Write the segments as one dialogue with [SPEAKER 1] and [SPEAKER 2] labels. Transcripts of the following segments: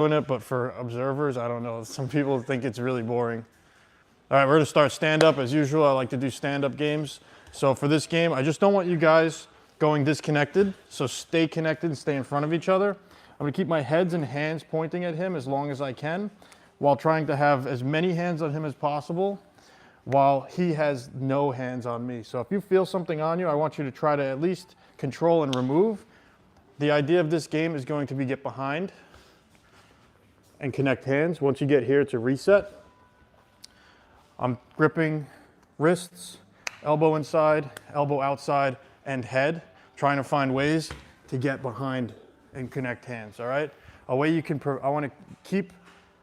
[SPEAKER 1] doing it, but for observers, I don't know. Some people think it's really boring. All right, we're gonna start stand up as usual. I like to do stand up games. So for this game, I just don't want you guys going disconnected. So stay connected and stay in front of each other. I'm gonna keep my heads and hands pointing at him as long as I can, while trying to have as many hands on him as possible, while he has no hands on me. So if you feel something on you, I want you to try to at least control and remove. The idea of this game is going to be get behind and connect hands. Once you get here, it's a reset. I'm gripping wrists, elbow inside, elbow outside, and head, trying to find ways to get behind and connect hands, all right? A way you can, I want to keep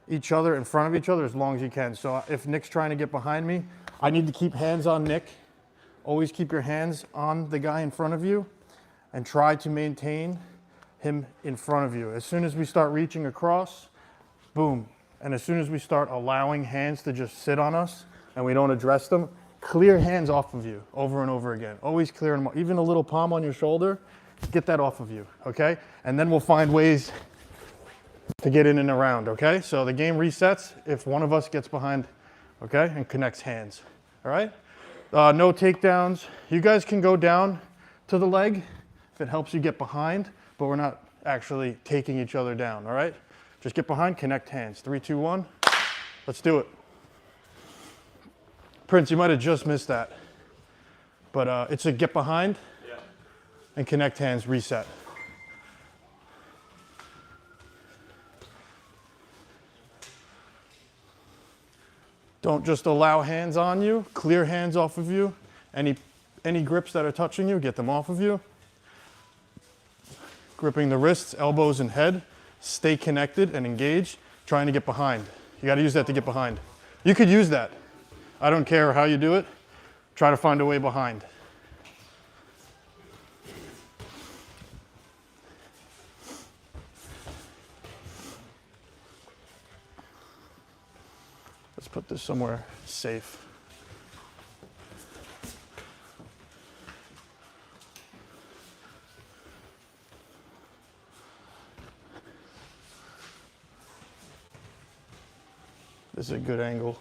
[SPEAKER 1] each other in front of each other as long as you can. So if Nick's trying to get behind me, I need to keep hands on Nick. Always keep your hands on the guy in front of you and try to maintain him in front of you. As soon as we start reaching across, boom. And as soon as we start allowing hands to just sit on us and we don't address them, clear hands off of you over and over again. Always clear them, even a little palm on your shoulder, get that off of you, okay? And then we'll find ways to get in and around, okay? So the game resets if one of us gets behind, okay, and connects hands, all right? No takedowns. You guys can go down to the leg if it helps you get behind, but we're not actually taking each other down, all right? Just get behind, connect hands. 3, 2, 1. Let's do it. Prince, you might have just missed that. But it's a get behind and connect hands, reset. Don't just allow hands on you. Clear hands off of you. Any grips that are touching you, get them off of you. Gripping the wrists, elbows, and head. Stay connected and engaged, trying to get behind. You got to use that to get behind. You could use that. I don't care how you do it. Try to find a way behind. Let's put this somewhere safe. This is a good angle.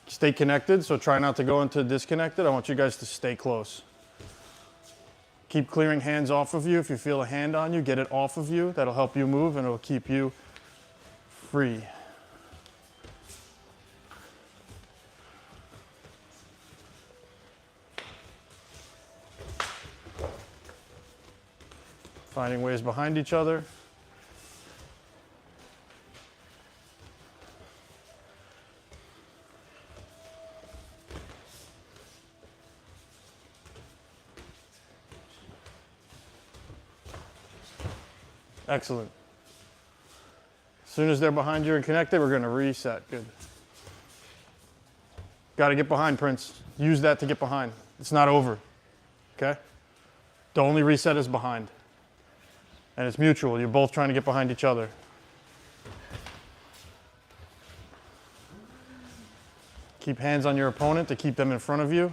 [SPEAKER 1] Stay connected, so try not to go into disconnected. I want you guys to stay close. Keep clearing hands off of you. If you feel a hand on you, get it off of you. That'll help you move and it'll keep you free. Finding ways behind each other. Excellent. As soon as they're behind you and connected, we're going to reset. Good. Got to get behind, Prince. Use that to get behind. It's not over. Okay? The only reset is behind. And it's mutual. You're both trying to get behind each other. Keep hands on your opponent to keep them in front of you.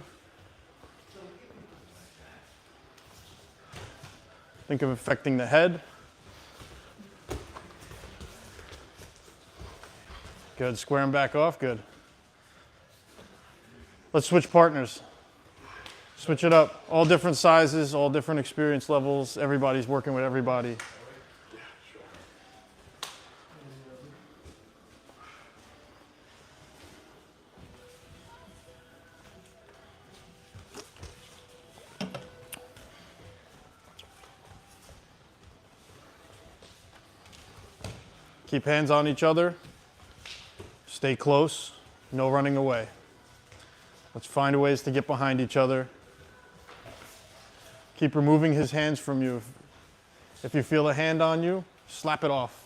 [SPEAKER 1] Think of affecting the head. Good. Square them back off. Good. Let's switch partners. Switch it up. All different sizes, all different experience levels. Everybody's working with everybody. Keep hands on each other. Stay close. No running away. Let's find ways to get behind each other. Keep removing his hands from you. If you feel a hand on you, slap it off.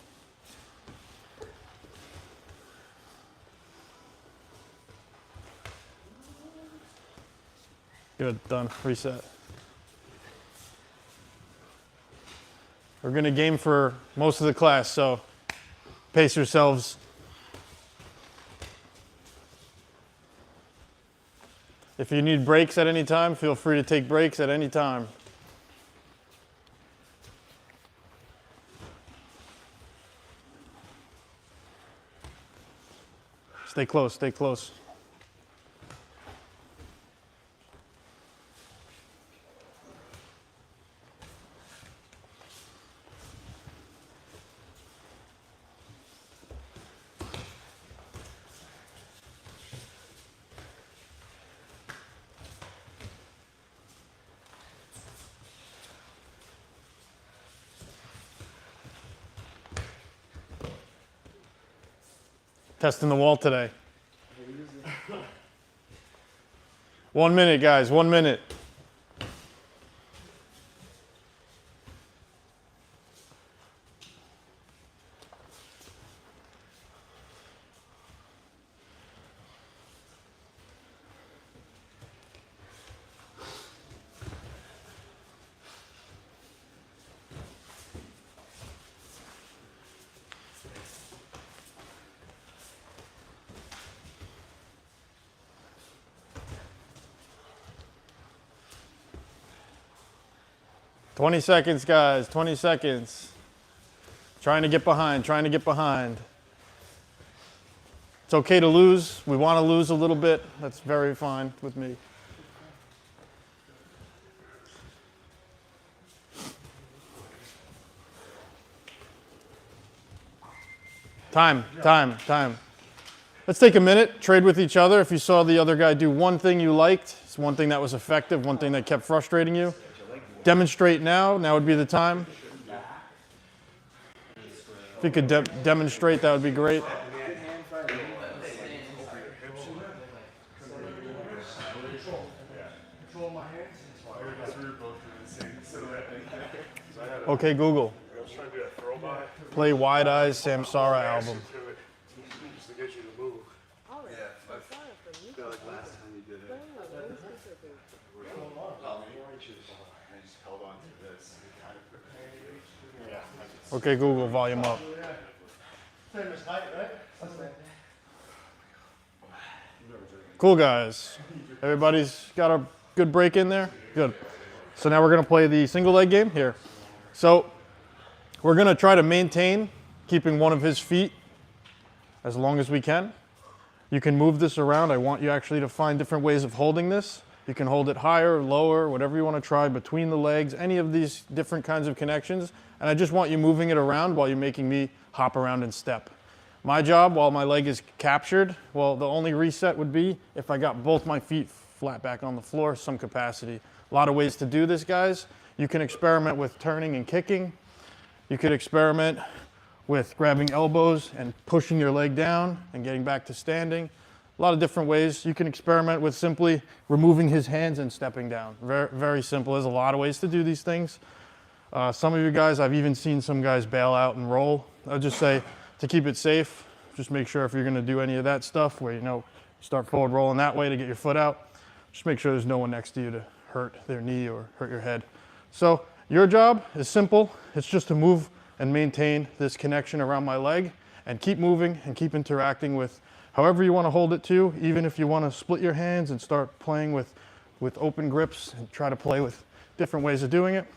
[SPEAKER 1] Good, done, reset. We're gonna game for most of the class, so pace yourselves. If you need breaks at any time, feel free to take breaks at any time. Stay close, stay close. Testing the wall today. 1 minute, guys, 1 minute. "20 seconds, guys, 20 seconds. Trying to get behind, trying to get behind. It's okay to lose. We want to lose a little bit. That's very fine with me. Time, time, time. Let's take a minute, trade with each other. If you saw the other guy do one thing you liked, it's one thing that was effective, one thing that kept frustrating you. Demonstrate now. Now would be the time. If you could demonstrate, that would be great. Okay, Google. Play Wide Eyes Samsara album. Okay, Google, volume up. Cool, guys. Everybody's got a good break in there? Good. So now we're going to play the single leg game here. So we're going to try to maintain keeping one of his feet as long as we can. You can move this around. I want you actually to find different ways of holding this. You can hold it higher, lower, whatever you want to try, between the legs, any of these different kinds of connections. And I just want you moving it around while you're making me hop around and step. My job, while my leg is captured, well, the only reset would be if I got both my feet flat back on the floor, some capacity. A lot of ways to do this, guys. You can experiment with turning and kicking. You could experiment with grabbing elbows and pushing your leg down and getting back to standing. A lot of different ways. You can experiment with simply removing his hands and stepping down. Very, very simple. There's a lot of ways to do these things. Some of you guys, I've even seen some guys bail out and roll. I'll just say, to keep it safe, just make sure if you're going to do any of that stuff where, start forward rolling that way to get your foot out, just make sure there's no one next to you to hurt their knee or hurt your head. So your job is simple. It's just to move and maintain this connection around my leg and keep moving and keep interacting with however you want to hold it to, even if you want to split your hands and start playing with open grips and try to play with different ways of doing it.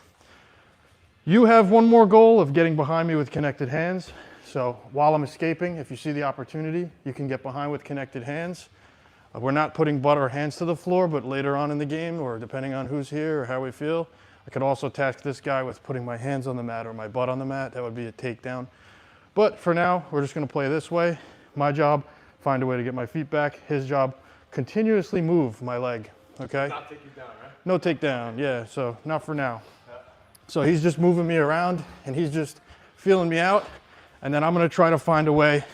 [SPEAKER 1] You have one more goal of getting behind me with connected hands. So while I'm escaping, if you see the opportunity, you can get behind with connected hands. We're not putting butt or hands to the floor, but later on in the game, or depending on who's here or how we feel, I could also task this guy with putting my hands on the mat or my butt on the mat. That would be a takedown. But for now, we're just going to play this way. My job, find a way to get my feet back. His job, continuously move my leg. Okay?
[SPEAKER 2] Not take you down, right?
[SPEAKER 1] No takedown, yeah, so not for now. So he's just moving me around and he's just feeling me out. And then I'm going to try to find a way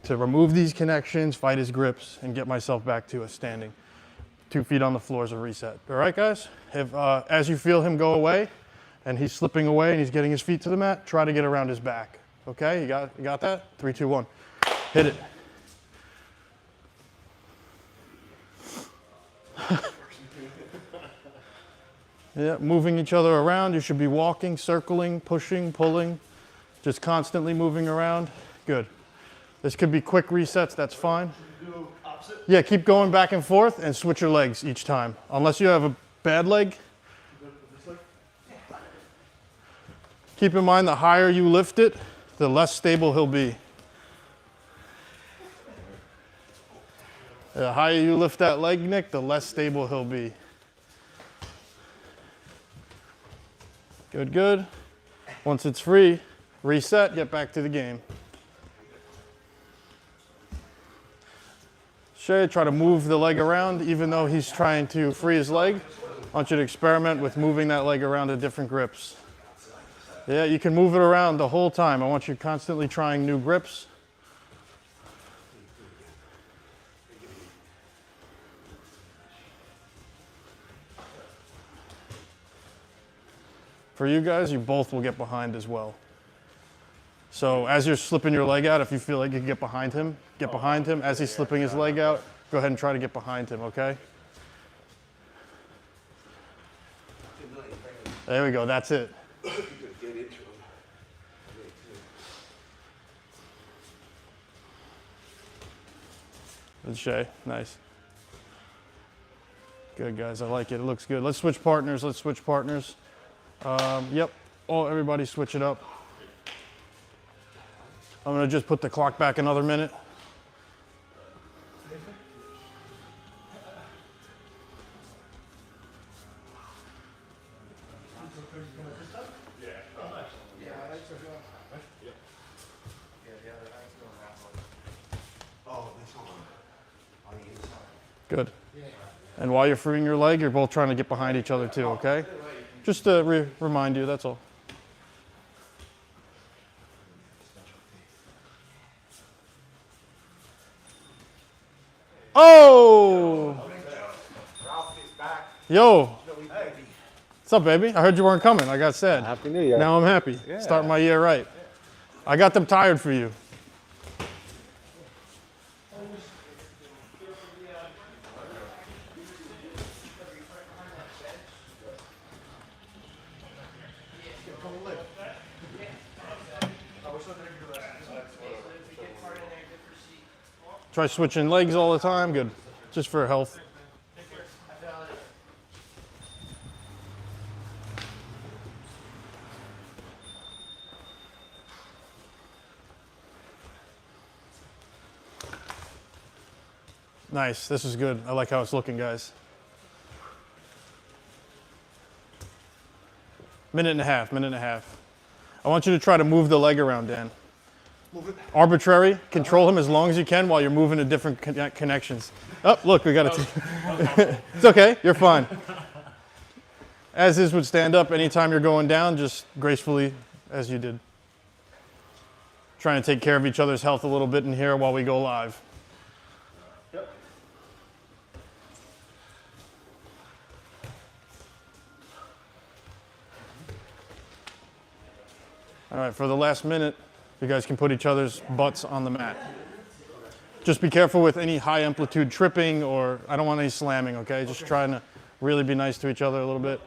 [SPEAKER 1] to remove these connections, fight his grips, and get myself back to a standing. 2 feet on the floor is a reset. All right, guys? If, as you feel him go away and he's slipping away and he's getting his feet to the mat, try to get around his back. Okay, you got that? 3, 2, 1. Hit it. Yeah, moving each other around. You should be walking, circling, pushing, pulling, just constantly moving around. Good. This could be quick resets, that's fine.
[SPEAKER 2] Do opposite?
[SPEAKER 1] Yeah, keep going back and forth and switch your legs each time. Unless you have a bad leg.
[SPEAKER 2] This leg?
[SPEAKER 1] Keep in mind, the higher you lift it, the less stable he'll be. The higher you lift that leg, Nick, the less stable he'll be. Good, good. Once it's free, reset, get back to the game. Shay, try to move the leg around even though he's trying to free his leg. I want you to experiment with moving that leg around to different grips. Yeah, you can move it around the whole time. I want you constantly trying new grips. For you guys, you both will get behind as well. So as you're slipping your leg out, if you feel like you can get behind him, get behind him. As he's slipping his leg out, go ahead and try to get behind him, okay? There we go, that's it. Good, Shay, nice. Good, guys, I like it, it looks good. Let's switch partners, let's switch partners. Yep, everybody switch it up. I'm gonna just put the clock back another minute. Good. And while you're freeing your leg, you're both trying to get behind each other too, okay? Just to remind you, that's all. Oh! Yo! What's up, baby? I heard you weren't coming, like I said.
[SPEAKER 3] Happy New Year.
[SPEAKER 1] Now I'm happy. Yeah. Starting my year right. I got them tired for you. Try switching legs all the time, good. Just for health. Nice, this is good. I like how it's looking, guys. Minute and a half, minute and a half. I want you to try to move the leg around, Dan.
[SPEAKER 2] Move it.
[SPEAKER 1] Arbitrary, control him as long as you can while you're moving to different connections. Oh, look, we got it. It's okay, you're fine. As is with stand up, anytime you're going down, just gracefully as you did. Trying to take care of each other's health a little bit in here while we go live.
[SPEAKER 2] Yep.
[SPEAKER 1] All right, for the last minute, you guys can put each other's butts on the mat. Just be careful with any high amplitude tripping, or I don't want any slamming, okay? Just trying to really be nice to each other a little bit.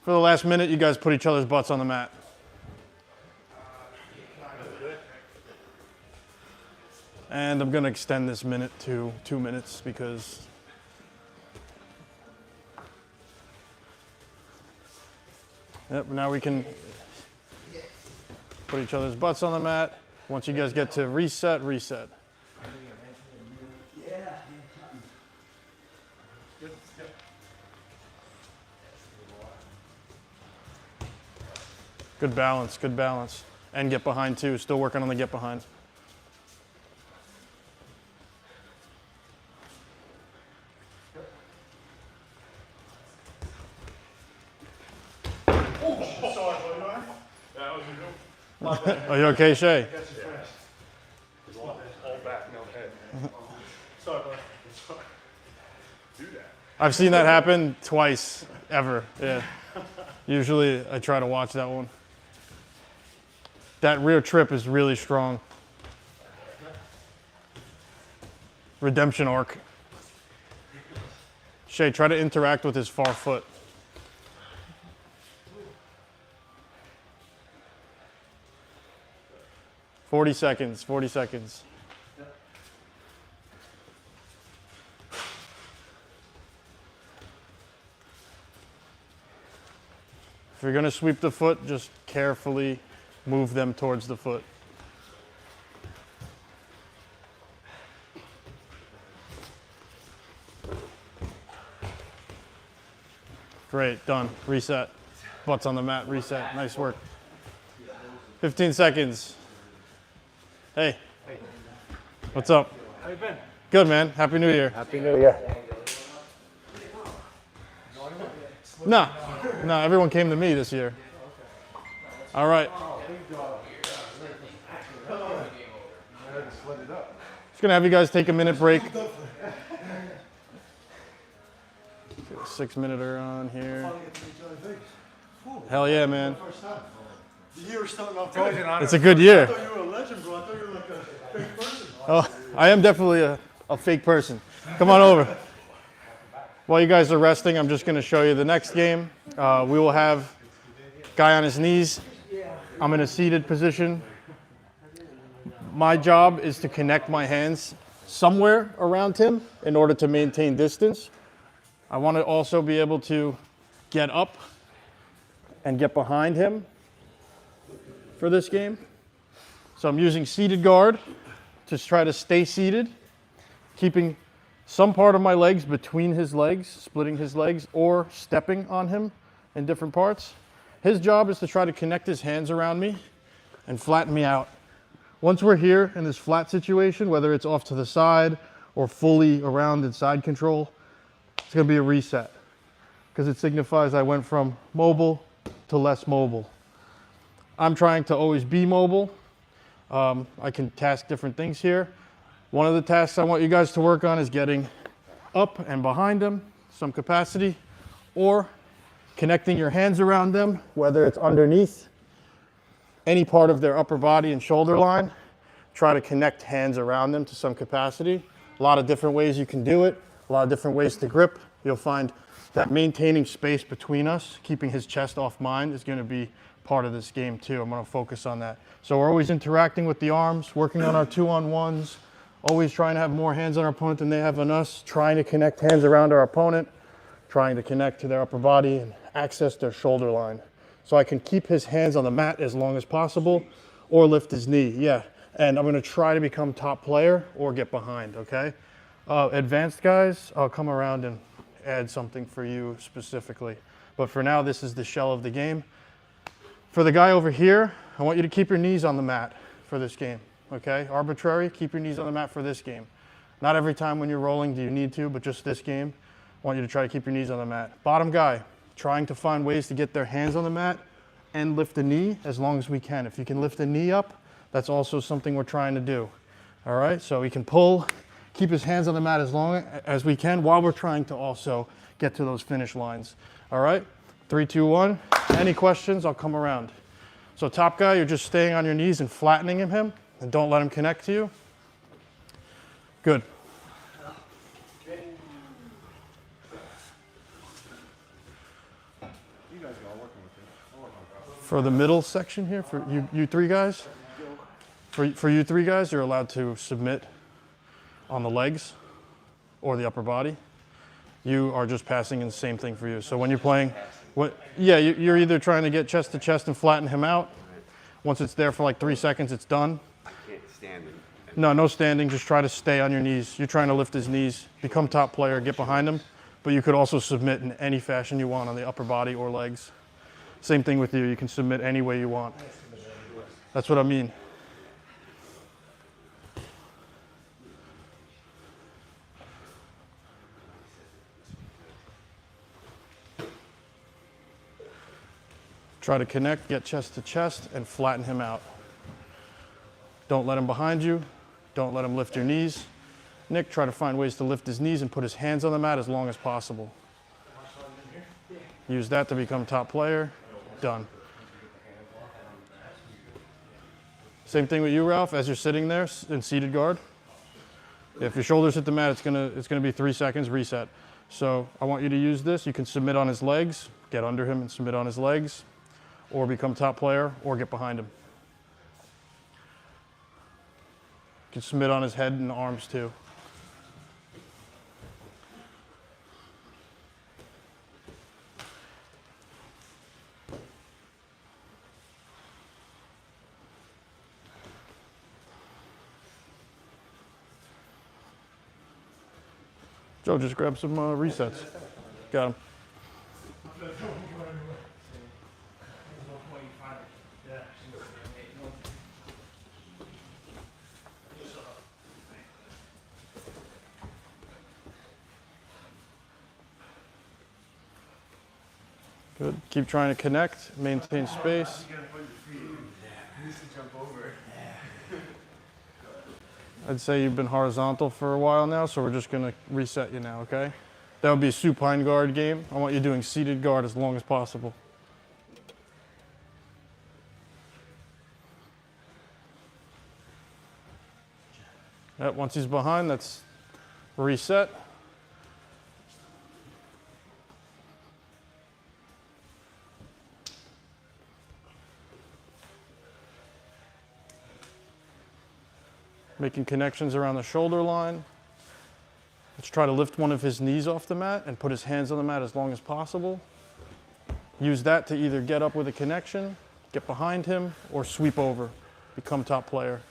[SPEAKER 1] For the last minute, you guys put each other's butts on the mat. And I'm gonna extend this minute to 2 minutes because yep, now we can put each other's butts on the mat. Once you guys get to reset, reset. Good balance, good balance. And get behind too, still working on the get behind. Are you okay, Shay?
[SPEAKER 2] All back, no head. Sorry, bud. Do that.
[SPEAKER 1] I've seen that happen twice, ever, yeah. Usually I try to watch that one. That rear trip is really strong. Redemption arc. Shay, try to interact with his far foot. .40 seconds, 40 seconds. If you're gonna sweep the foot, just carefully move them towards the foot. Great, done. Reset. Butts on the mat, reset. Nice work. 15 seconds. Hey. What's up?
[SPEAKER 2] How you been?
[SPEAKER 1] Good, man. Happy New Year.
[SPEAKER 3] Happy New Year.
[SPEAKER 1] No, everyone came to me this year. All right. Just gonna have you guys take a minute break. 6-minute on here. Hell yeah, man.
[SPEAKER 2] The year was starting off good.
[SPEAKER 1] It's a good year.
[SPEAKER 2] I thought you were a legend, bro. I thought you were like a fake person.
[SPEAKER 1] Oh, I am definitely a fake person. Come on over. While you guys are resting, I'm just going to show you the next game. We will have guy on his knees. I'm in a seated position. My job is to connect my hands somewhere around him in order to maintain distance. I want to also be able to get up and get behind him for this game. So I'm using seated guard to try to stay seated, keeping some part of my legs between his legs, splitting his legs, or stepping on him in different parts. His job is to try to connect his hands around me and flatten me out. Once we're here in this flat situation, whether it's off to the side or fully around in side control, it's gonna be a reset because it signifies I went from mobile to less mobile. I'm trying to always be mobile. I can task different things here. One of the tasks I want you guys to work on is getting up and behind them, some capacity, or connecting your hands around them, whether it's underneath any part of their upper body and shoulder line. Try to connect hands around them to some capacity. A lot of different ways you can do it, a lot of different ways to grip. You'll find that maintaining space between us, keeping his chest off mine, is going to be part of this game too. I'm going to focus on that. So we're always interacting with the arms, working on our 2-on-1s, always trying to have more hands on our opponent than they have on us, trying to connect hands around our opponent, trying to connect to their upper body and access their shoulder line. So I can keep his hands on the mat as long as possible or lift his knee, yeah. And I'm gonna try to become top player or get behind, okay? Advanced guys, I'll come around and add something for you specifically. But for now, this is the shell of the game. For the guy over here, I want you to keep your knees on the mat for this game, okay? Arbitrary, keep your knees on the mat for this game. Not every time when you're rolling do you need to, but just this game, I want you to try to keep your knees on the mat. Bottom guy, trying to find ways to get their hands on the mat and lift the knee as long as we can. If you can lift the knee up, that's also something we're trying to do. All right, so we can pull, keep his hands on the mat as long as we can while we're trying to also get to those finish lines. All right, 3, 2, 1. Any questions? I'll come around. So top guy, you're just staying on your knees and flattening him, and don't let him connect to you. Good. For the middle section here, for you three guys, for you three guys, you're allowed to submit on the legs or the upper body. You are just passing in the same thing for you. So when you're playing, you're either trying to get chest to chest and flatten him out. Once it's there for like 3 seconds, it's done.
[SPEAKER 3] I can't stand it.
[SPEAKER 1] No standing, just try to stay on your knees. You're trying to lift his knees, become top player, get behind him, but you could also submit in any fashion you want on the upper body or legs. Same thing with you, you can submit any way you want. That's what I mean. Try to connect, get chest to chest, and flatten him out. Don't let him behind you. Don't let him lift your knees. Nick, try to find ways to lift his knees and put his hands on the mat as long as possible. Use that to become top player. Done. Same thing with you, Ralph, as you're sitting there in seated guard. If your shoulders hit the mat, it's gonna be 3 seconds, reset. So I want you to use this. You can submit on his legs, get under him and submit on his legs, or become top player, or get behind him. You can submit on his head and arms too. Joe, just grab some resets. Got him. Good. Keep trying to connect, maintain space. I'd say you've been horizontal for a while now, so we're just going to reset you now, okay? That would be a supine guard game. I want you doing seated guard as long as possible. Yep, once he's behind, that's reset. Making connections around the shoulder line. Let's try to lift one of his knees off the mat and put his hands on the mat as long as possible. Use that to either get up with a connection, get behind him, or sweep over, become top player.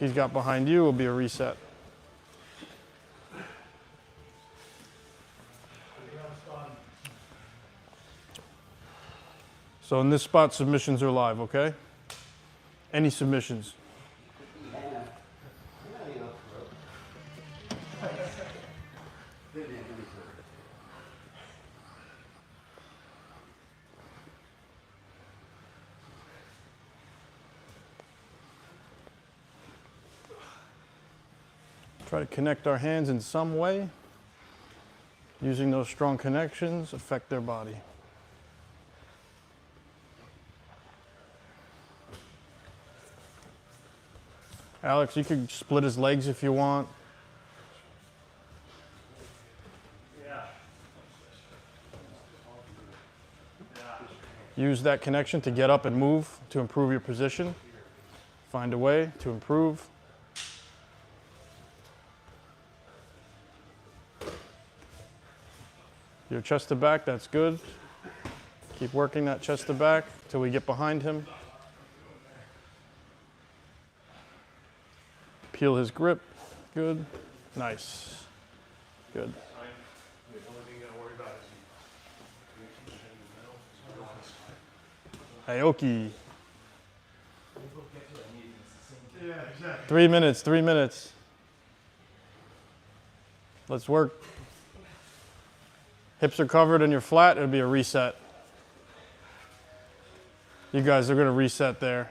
[SPEAKER 1] He's got behind you, will be a reset. So in this spot, submissions are live, okay? Any submissions? Try to connect our hands in some way. Using those strong connections, affect their body. Alex, you could split his legs if you want. Use that connection to get up and move to improve your position. Find a way to improve. Your chest to back, that's good. Keep working that chest to back till we get behind him. Peel his grip, good, nice, good. Aoki. 3 minutes, 3 minutes. Let's work. Hips are covered and you're flat, it'll be a reset. You guys are gonna reset there.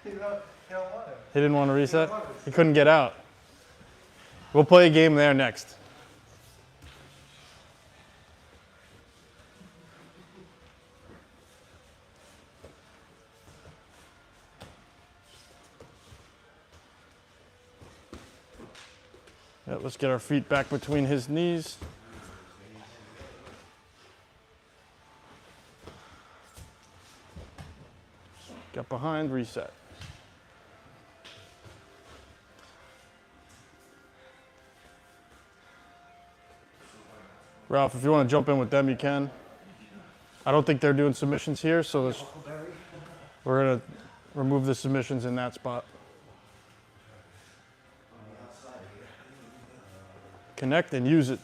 [SPEAKER 1] He didn't want to reset? He couldn't get out. We'll play a game there next. Yeah, let's get our feet back between his knees. Get behind, reset. Ralph, if you want to jump in with them, you can. I don't think they're doing submissions here, so we're going to remove the submissions in that spot. Connect and use it.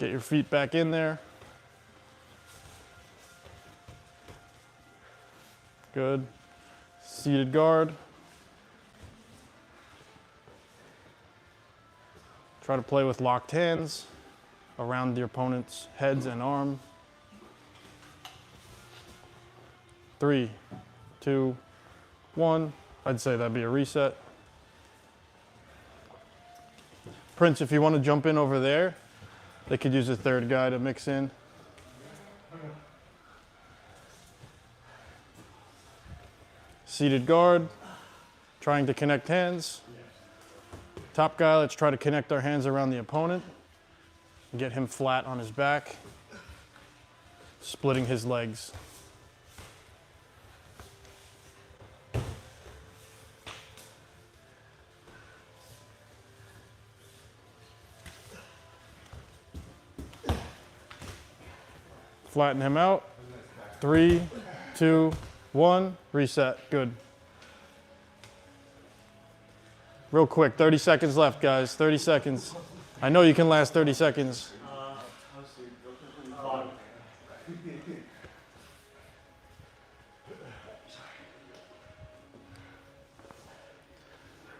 [SPEAKER 1] Get your feet back in there. Good. Seated guard. Try to play with locked hands around your opponent's heads and arm. 3, 2, 1. I'd say that'd be a reset. Prince, if you want to jump in over there, they could use a third guy to mix in. Seated guard, trying to connect hands. Top guy, let's try to connect our hands around the opponent. Get him flat on his back, splitting his legs. Flatten him out. 3, 2, 1, reset. Good. Real quick, 30 seconds left, guys. 30 seconds. I know you can last 30 seconds.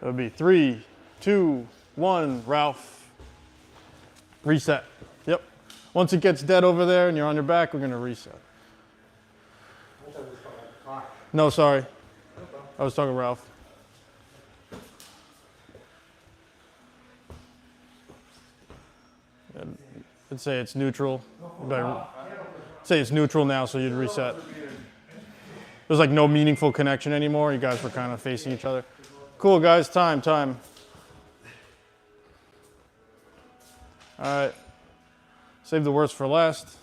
[SPEAKER 1] It would be 3, 2, 1, Ralph. Reset. Yep. Once it gets dead over there and you're on your back, we're going to reset. No, sorry. I was talking Ralph. I'd say it's neutral. Better say it's neutral now, so you'd reset. There's like no meaningful connection anymore. You guys were kind of facing each other. Cool, guys. Time. All right. Save the worst for last.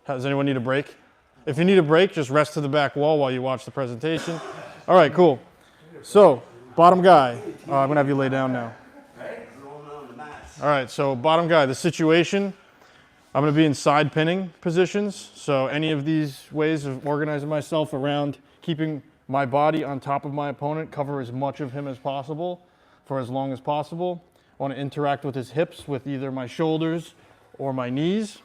[SPEAKER 1] Does anyone need a break? If you need a break, just rest to the back wall while you watch the presentation. All right, cool. So, bottom guy. I'm going to have you lay down now. All right, so bottom guy, the situation, I'm going to be in side pinning positions. So any of these ways of organizing myself around keeping my body on top of my opponent, cover as much of him as possible for as long as possible. I want to interact with his hips with either my shoulders or my knees.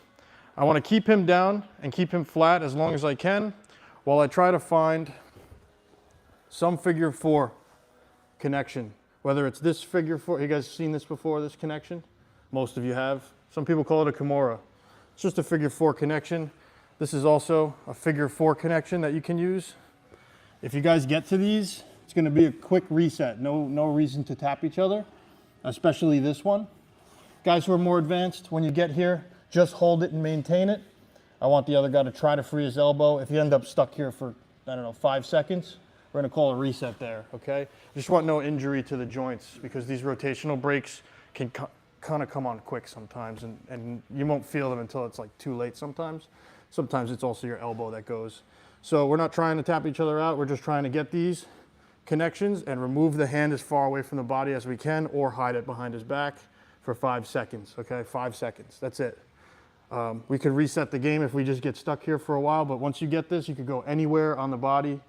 [SPEAKER 1] I want to keep him down and keep him flat as long as I can while I try to find some figure 4 connection. Whether it's this figure 4, you guys seen this before, this connection? Most of you have. Some people call it a Kimura. It's just a figure 4 connection. This is also a figure 4 connection that you can use. If you guys get to these, it's going to be a quick reset. No reason to tap each other, especially this one. Guys who are more advanced, when you get here, just hold it and maintain it. I want the other guy to try to free his elbow. If you end up stuck here for, 5 seconds, we're going to call a reset there, okay? Just want no injury to the joints because these rotational breaks can kind of come on quick sometimes and you won't feel them until it's like too late sometimes. Sometimes it's also your elbow that goes. So we're not trying to tap each other out. We're just trying to get these connections and remove the hand as far away from the body as we can or hide it behind his back for 5 seconds, okay? 5 seconds, that's it. We could reset the game if we just get stuck here for a while, but once you get this, you could go anywhere on the body,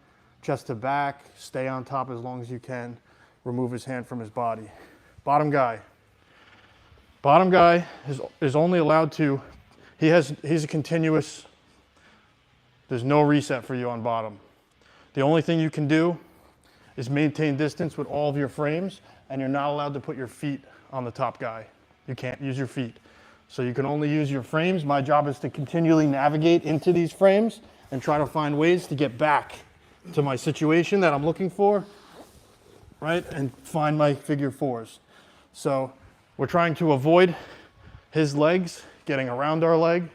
[SPEAKER 1] chest to back, stay on top as long as you can, remove his hand from his body. Bottom guy. Bottom guy is only allowed to, he's a continuous, there's no reset for you on bottom. The only thing you can do is maintain distance with all of your frames, and you're not allowed to put your feet on the top guy. You can't use your feet. So you can only use your frames. My job is to continually navigate into these frames and try to find ways to get back to my situation that I'm looking for, right? And find my figure 4s. So we're trying to avoid his legs getting around our leg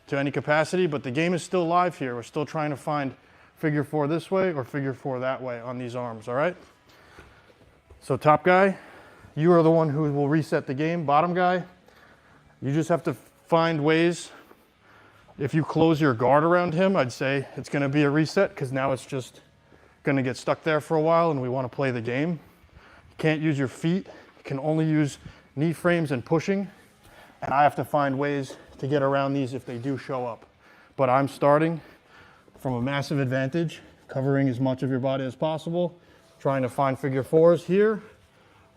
[SPEAKER 1] to any capacity, but the game is still live here. We're still trying to find figure 4 this way or figure 4 that way on these arms, all right? So top guy, you are the one who will reset the game. Bottom guy, you just have to find ways. If you close your guard around him, I'd say it's going to be a reset because now it's just going to get stuck there for a while and we want to play the game. You can't use your feet. You can only use knee frames and pushing. And I have to find ways to get around these if they do show up. But I'm starting from a massive advantage, covering as much of your body as possible, trying to find figure 4s here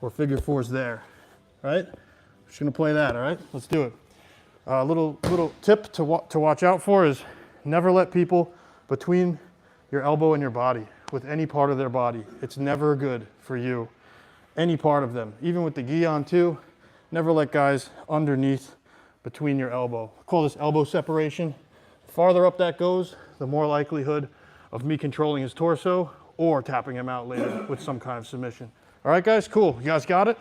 [SPEAKER 1] or figure 4s there, right? Just going to play that, all right? Let's do it. A little tip to watch out for is never let people between your elbow and your body with any part of their body. It's never good for you, any part of them. Even with the gi on too, never let guys underneath between your elbow. I call this elbow separation. The farther up that goes, the more likelihood of me controlling his torso or tapping him out later with some kind of submission. All right, guys, cool. You guys got it?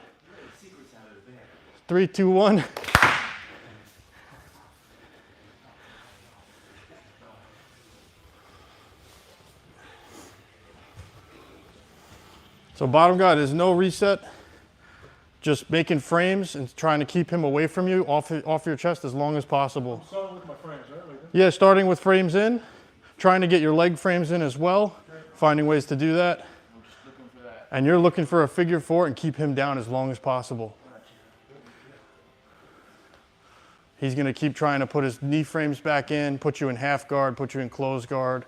[SPEAKER 1] 3, 2, 1. So bottom guy, there's no reset. Just making frames and trying to keep him away from you, off your chest as long as possible.
[SPEAKER 2] I'm starting with my frames, right? Like
[SPEAKER 1] Yeah, starting with frames in, trying to get your leg frames in as well, finding ways to do that.
[SPEAKER 2] I'm just looking for that.
[SPEAKER 1] And you're looking for a figure 4 and keep him down as long as possible. He's going to keep trying to put his knee frames back in, put you in half guard, put you in closed guard.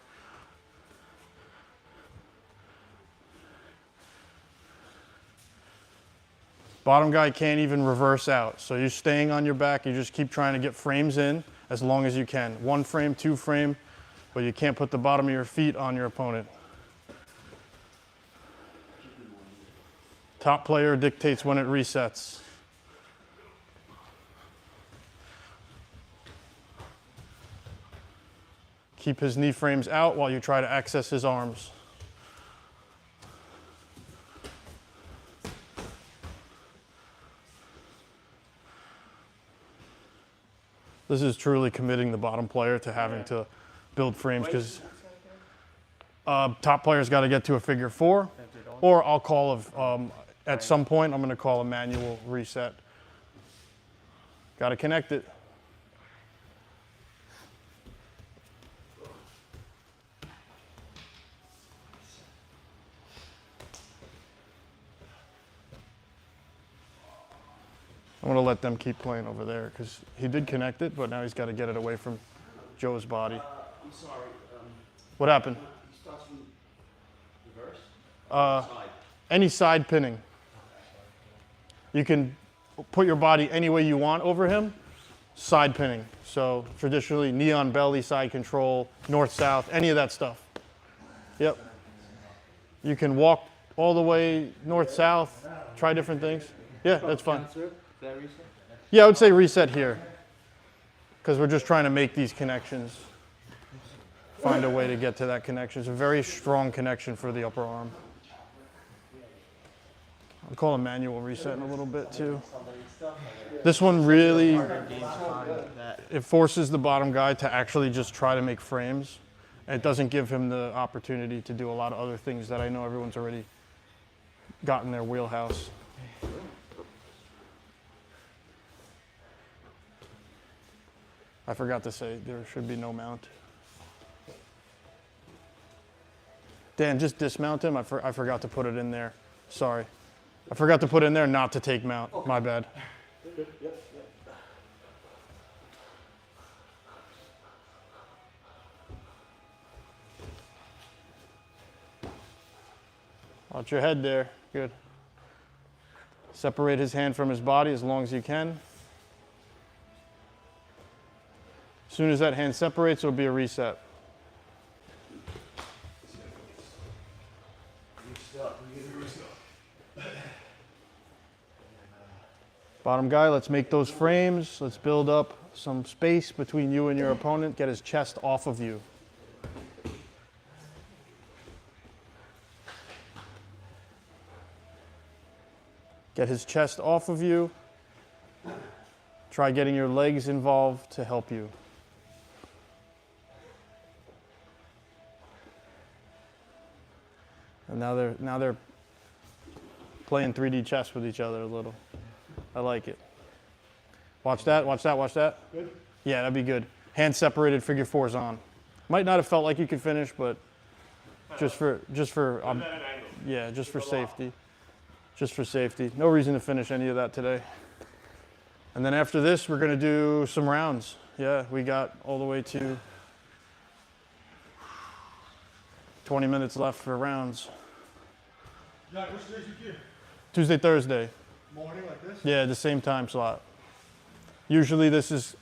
[SPEAKER 1] Bottom guy can't even reverse out. So you're staying on your back. You just keep trying to get frames in as long as you can. 1 frame, 2 frame, but you can't put the bottom of your feet on your opponent. Top player dictates when it resets. Keep his knee frames out while you try to access his arms. This is truly committing the bottom player to having to build frames because top player's got to get to a figure 4, or I'll call at some point I'm going to call a manual reset. Got to connect it. I'm going to let them keep playing over there because he did connect it, but now he's got to get it away from Joe's body.
[SPEAKER 3] I'm sorry.
[SPEAKER 1] What happened?
[SPEAKER 3] He starts from reverse?
[SPEAKER 1] Side. Any side pinning. You can put your body any way you want over him. Side pinning. So traditionally, knee on belly, side control, north-south, any of that stuff. Yep. You can walk all the way north-south, try different things. Yeah, that's fine. Yeah, I would say reset here because we're just trying to make these connections. Find a way to get to that connection. It's a very strong connection for the upper arm. I'll call a manual reset in a little bit too. This one really, it forces the bottom guy to actually just try to make frames. And it doesn't give him the opportunity to do a lot of other things that I know everyone's already got in their wheelhouse. I forgot to say there should be no mount. Dan, just dismount him. I forgot to put it in there. Sorry. I forgot to put in there not to take mount. Okay. My bad. Yep. Watch your head there. Good. Separate his hand from his body as long as you can. As soon as that hand separates, it'll be a reset. Bottom guy, let's make those frames. Let's build up some space between you and your opponent. Get his chest off of you. Get his chest off of you. Try getting your legs involved to help you. And now they're playing 3D chess with each other a little. I like it. Watch that, watch that, watch that. Good? Yeah, that'd be good. Hand separated, figure 4's on. Might not have felt like you could finish, but just for yeah, just for safety. Just for safety. No reason to finish any of that today. And then after this, we're gonna do some rounds. Yeah, we got all the way to 20 minutes left for rounds.
[SPEAKER 2] Jack, which days you give?
[SPEAKER 1] Tuesday, Thursday.
[SPEAKER 2] Morning like this?
[SPEAKER 1] Yeah, the same time slot. Usually this is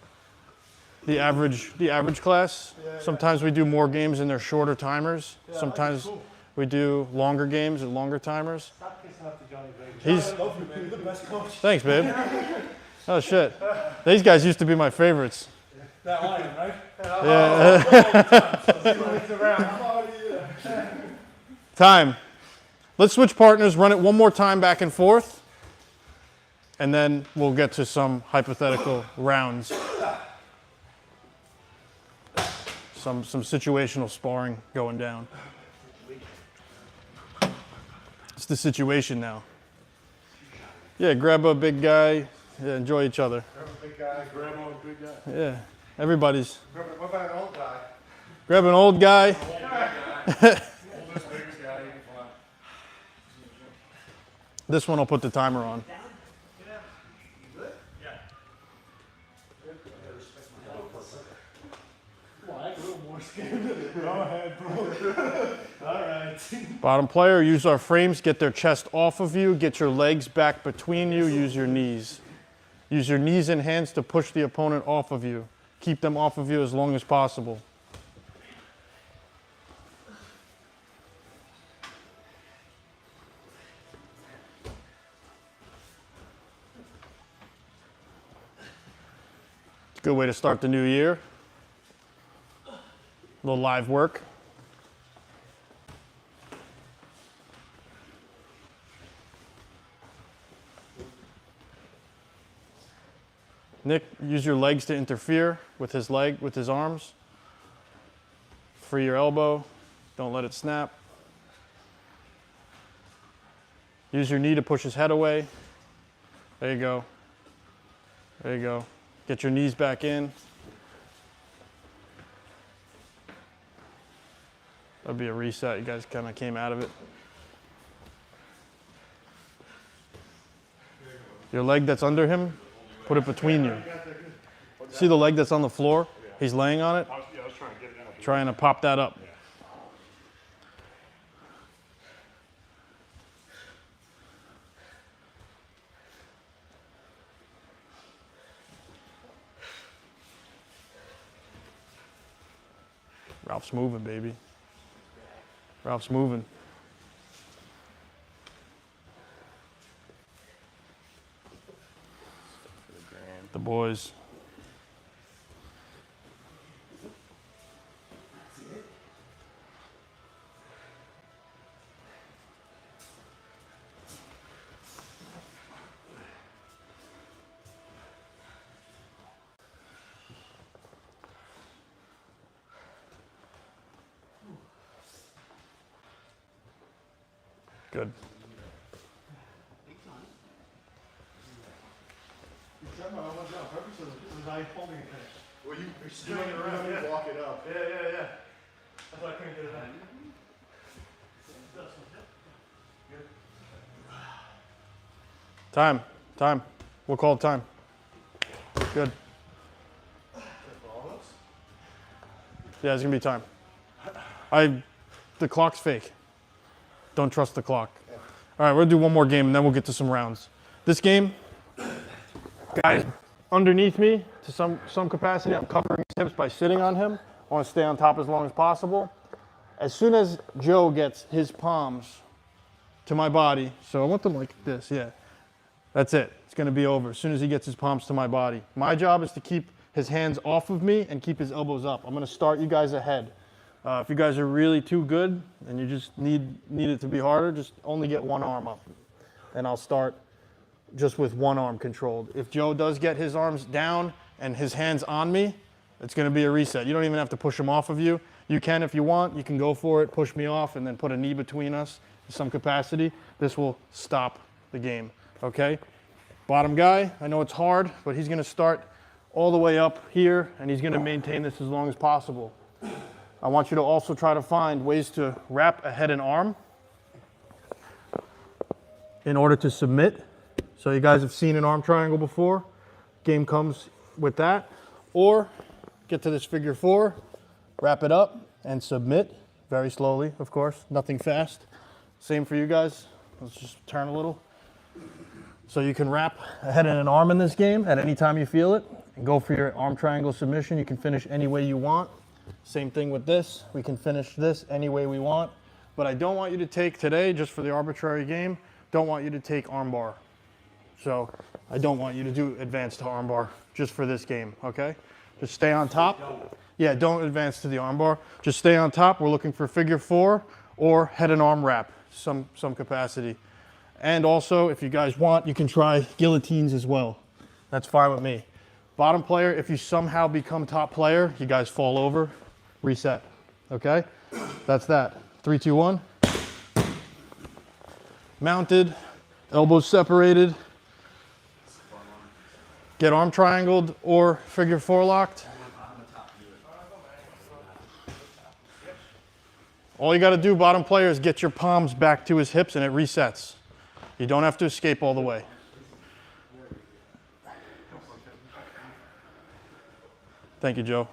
[SPEAKER 1] the average class. Yeah, sometimes we do more games and they're shorter timers. Yeah, Sometimes we do longer games and longer timers.
[SPEAKER 2] Stop kissing up to Johnny, baby.
[SPEAKER 1] He's,
[SPEAKER 2] I love you, man. You're the best coach.
[SPEAKER 1] Thanks, babe. Oh, shit. These guys used to be my favorites.
[SPEAKER 2] That lion, right?
[SPEAKER 1] Yeah. Time. Let's switch partners, run it one more time back and forth, and then we'll get to some hypothetical rounds. Some situational sparring going down. It's the situation now. Yeah, grab a big guy. Yeah, enjoy each other.
[SPEAKER 2] Grab a big guy, grab a big guy.
[SPEAKER 1] Yeah, everybody's.
[SPEAKER 2] What about an old guy?
[SPEAKER 1] Grab an old guy.
[SPEAKER 2] Oldest, biggest guy you can find.
[SPEAKER 1] This one I'll put the timer on.
[SPEAKER 2] We're scared. Go ahead, bro. All right.
[SPEAKER 1] Bottom player, use our frames, get their chest off of you, get your legs back between you, use your knees. Use your knees and hands to push the opponent off of you. Keep them off of you as long as possible. Good way to start the new year. A little live work. Nick, use your legs to interfere with his arms. Free your elbow. Don't let it snap. Use your knee to push his head away. There you go. There you go. Get your knees back in. That'd be a reset. You guys kind of came out of it. Your leg that's under him, put it between you. See the leg that's on the floor? He's laying on it.
[SPEAKER 2] I was trying to get it out.
[SPEAKER 1] Trying to pop that up. Ralph's moving, baby. Ralph's moving. The boys. Good.
[SPEAKER 2] Well, you're spinning around. Yeah. Walk it up. Yeah. That's why I couldn't get it out.
[SPEAKER 1] Time. We'll call time. Good. Yeah, it's gonna be time. The clock's fake. Don't trust the clock. All right, we're gonna do one more game and then we'll get to some rounds. This game, guys, underneath me to some capacity, I'm covering his hips by sitting on him. I wanna stay on top as long as possible. As soon as Joe gets his palms to my body, so I want them like this, yeah. That's it, it's gonna be over as soon as he gets his palms to my body. My job is to keep his hands off of me and keep his elbows up. I'm gonna start you guys ahead. If you guys are really too good and you just need it to be harder, just only get one arm up. And I'll start just with one arm controlled. If Joe does get his arms down and his hands on me, it's gonna be a reset. You don't even have to push him off of you. You can if you want, you can go for it, push me off, and then put a knee between us in some capacity. This will stop the game, okay? Bottom guy, I know it's hard, but he's gonna start all the way up here, and he's gonna maintain this as long as possible. I want you to also try to find ways to wrap a head and arm in order to submit. So you guys have seen an arm triangle before. Game comes with that. Or get to this figure four, wrap it up and submit very slowly, of course, nothing fast. Same for you guys. Let's just turn a little. So you can wrap a head and an arm in this game at any time you feel it and go for your arm triangle submission. You can finish any way you want. Same thing with this. We can finish this any way we want. But I don't want you to take today, just for the arbitrary game, don't want you to take armbar. So I don't want you to do advanced to armbar just for this game, okay? Just stay on top. Yeah, don't advance to the armbar. Just stay on top. We're looking for figure four or head and arm wrap, some capacity. And also, if you guys want, you can try guillotines as well. That's fine with me. Bottom player, if you somehow become top player, you guys fall over, reset, okay? That's that. 3, 2, 1. Mounted, elbows separated. Get arm triangled or figure four locked. All you gotta do, bottom player, is get your palms back to his hips and it resets. You don't have to escape all the way. Thank you, Joe.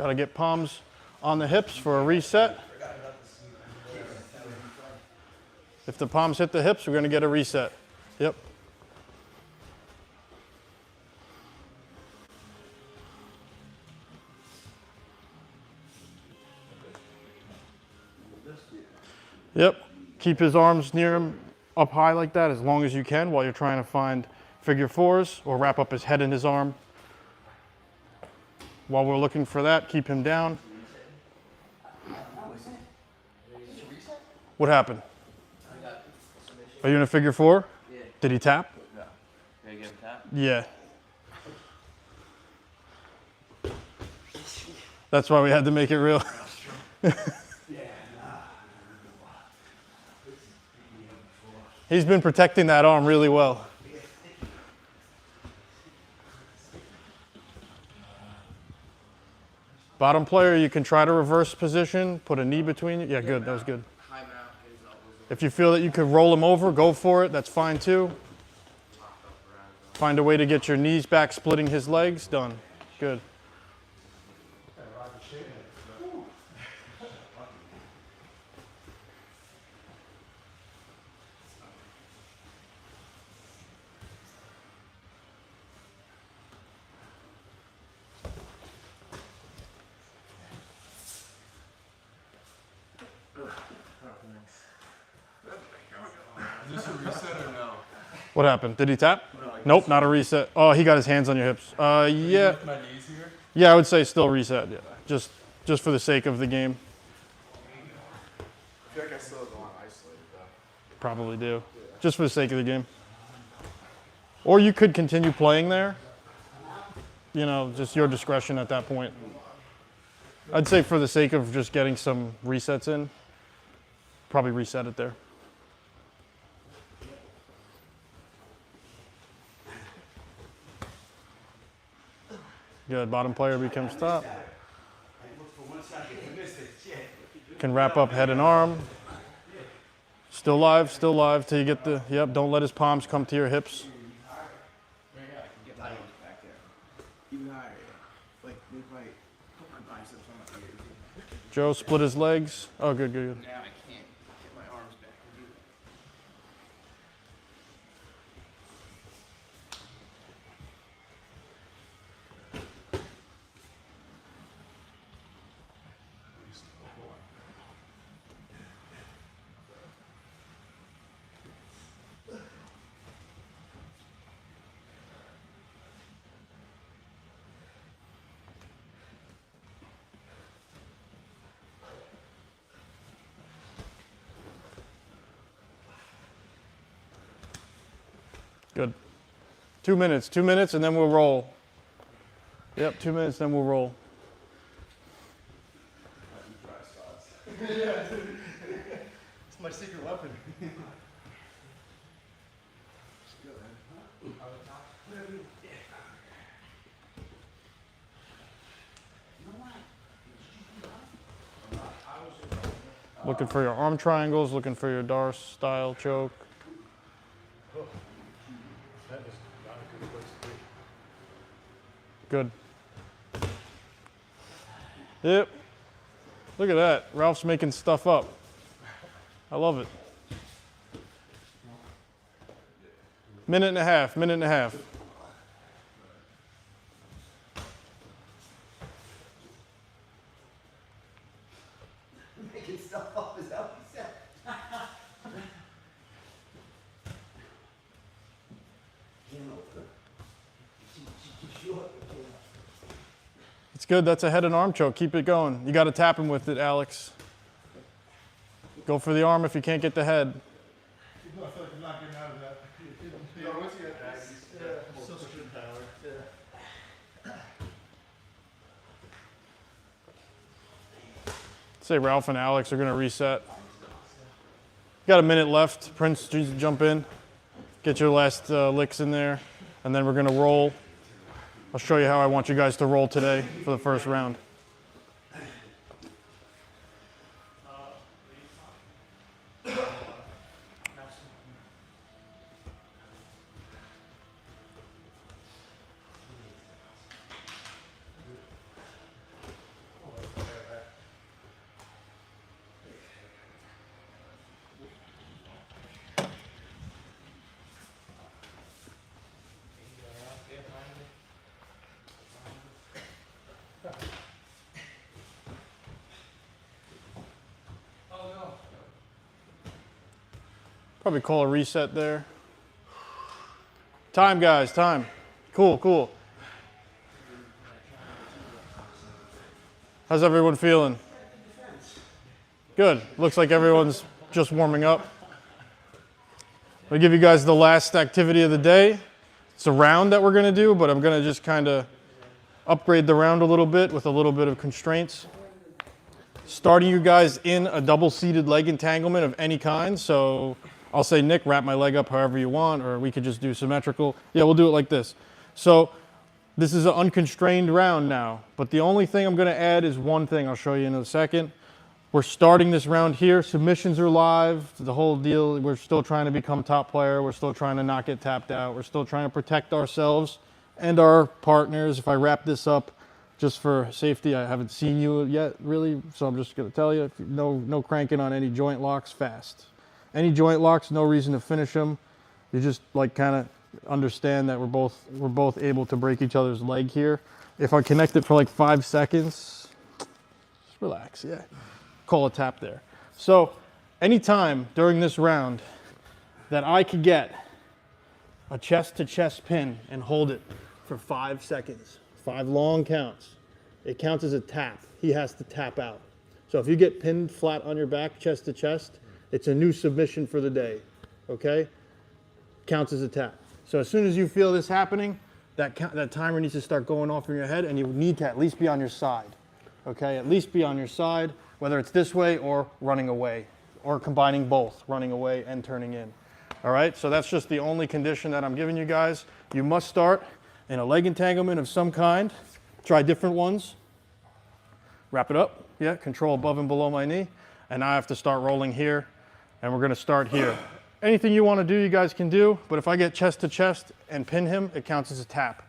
[SPEAKER 1] Got to get palms on the hips for a reset. If the palms hit the hips, we're going to get a reset. Yep. Yep. Keep his arms near him, up high like that as long as you can while you're trying to find figure fours or wrap up his head in his arm. While we're looking for that, keep him down. What happened? Are you in a figure four?
[SPEAKER 4] Yeah.
[SPEAKER 1] Did he tap?
[SPEAKER 4] No. Can I get him tap?
[SPEAKER 1] Yeah. That's why we had to make it real. He's been protecting that arm really well. Bottom player, you can try to reverse position, put a knee between you. Yeah, good, that was good.
[SPEAKER 4] High mount, his elbows
[SPEAKER 1] If you feel that you could roll him over, go for it, that's fine too. Find a way to get your knees back, splitting his legs, done. Good.
[SPEAKER 5] Is this a reset or no?
[SPEAKER 1] What happened? Did he tap? Nope, not a reset. Oh, he got his hands on your hips. Yeah.
[SPEAKER 5] With my knees here?
[SPEAKER 1] Yeah, I would say still reset. Yeah, just for the sake of the game.
[SPEAKER 2] I feel like I still have the line isolated though.
[SPEAKER 1] Probably do. Just for the sake of the game. Or you could continue playing there. You know, just your discretion at that point. I'd say for the sake of just getting some resets in, probably reset it there. Good, bottom player becomes top. Can wrap up head and arm. Still live till you get the, yep, don't let his palms come to your hips.
[SPEAKER 3] Get my arms back there. Even higher, yeah. Like, move my, put my biceps on my ears.
[SPEAKER 1] Joe split his legs. Oh, good, good, good.
[SPEAKER 3] Now I can't get my arms back.
[SPEAKER 1] Good. 2 minutes, and then we'll roll. Yep, 2 minutes, then we'll roll.
[SPEAKER 2] It's my secret weapon.
[SPEAKER 1] Looking for your arm triangles, looking for your Darce style choke.
[SPEAKER 2] That is not a good place to be.
[SPEAKER 1] Good. Yep. Look at that. Ralph's making stuff up. I love it. Minute and a half, minute and a half.
[SPEAKER 3] Making stuff up, is that what you said?
[SPEAKER 1] It's good. That's a head and arm choke. Keep it going. You got to tap him with it, Alex. Go for the arm if you can't get the head.
[SPEAKER 2] I feel like I'm not getting out of that. No, once you get back, it's still such good power.
[SPEAKER 1] Say Ralph and Alex are going to reset. Got a minute left. Prince, jump in. Get your last licks in there. And then we're going to roll. I'll show you how I want you guys to roll today for the first round. Probably call a reset there. Time, guys, time. Cool, cool. How's everyone feeling? Good. Looks like everyone's just warming up. I'll give you guys the last activity of the day. It's a round that we're going to do, but I'm going to just kind of upgrade the round a little bit with a little bit of constraints. Starting you guys in a double-seated leg entanglement of any kind. So I'll say, Nick, wrap my leg up however you want, or we could just do symmetrical. Yeah, we'll do it like this. So this is an unconstrained round now, but the only thing I'm going to add is one thing. I'll show you in a second. We're starting this round here. Submissions are live. The whole deal, we're still trying to become top player. We're still trying to not get tapped out. We're still trying to protect ourselves and our partners. If I wrap this up just for safety, I haven't seen you yet really, so I'm just going to tell you, no cranking on any joint locks fast. Any joint locks, no reason to finish them. You just like kind of understand that we're both able to break each other's leg here. If I connect it for like 5 seconds, just relax, yeah. Call a tap there. So anytime during this round that I could get a chest to chest pin and hold it for 5 seconds, 5 long counts, it counts as a tap. He has to tap out. So if you get pinned flat on your back, chest to chest, it's a new submission for the day, okay? Counts as a tap. So as soon as you feel this happening, that timer needs to start going off in your head, and you need to at least be on your side, okay? At least be on your side, whether it's this way or running away, or combining both, running away and turning in. All right, so that's just the only condition that I'm giving you guys. You must start in a leg entanglement of some kind. Try different ones. Wrap it up, yeah, control above and below my knee. And now I have to start rolling here, and we're gonna start here. Anything you wanna do, you guys can do, but if I get chest to chest and pin him, it counts as a tap.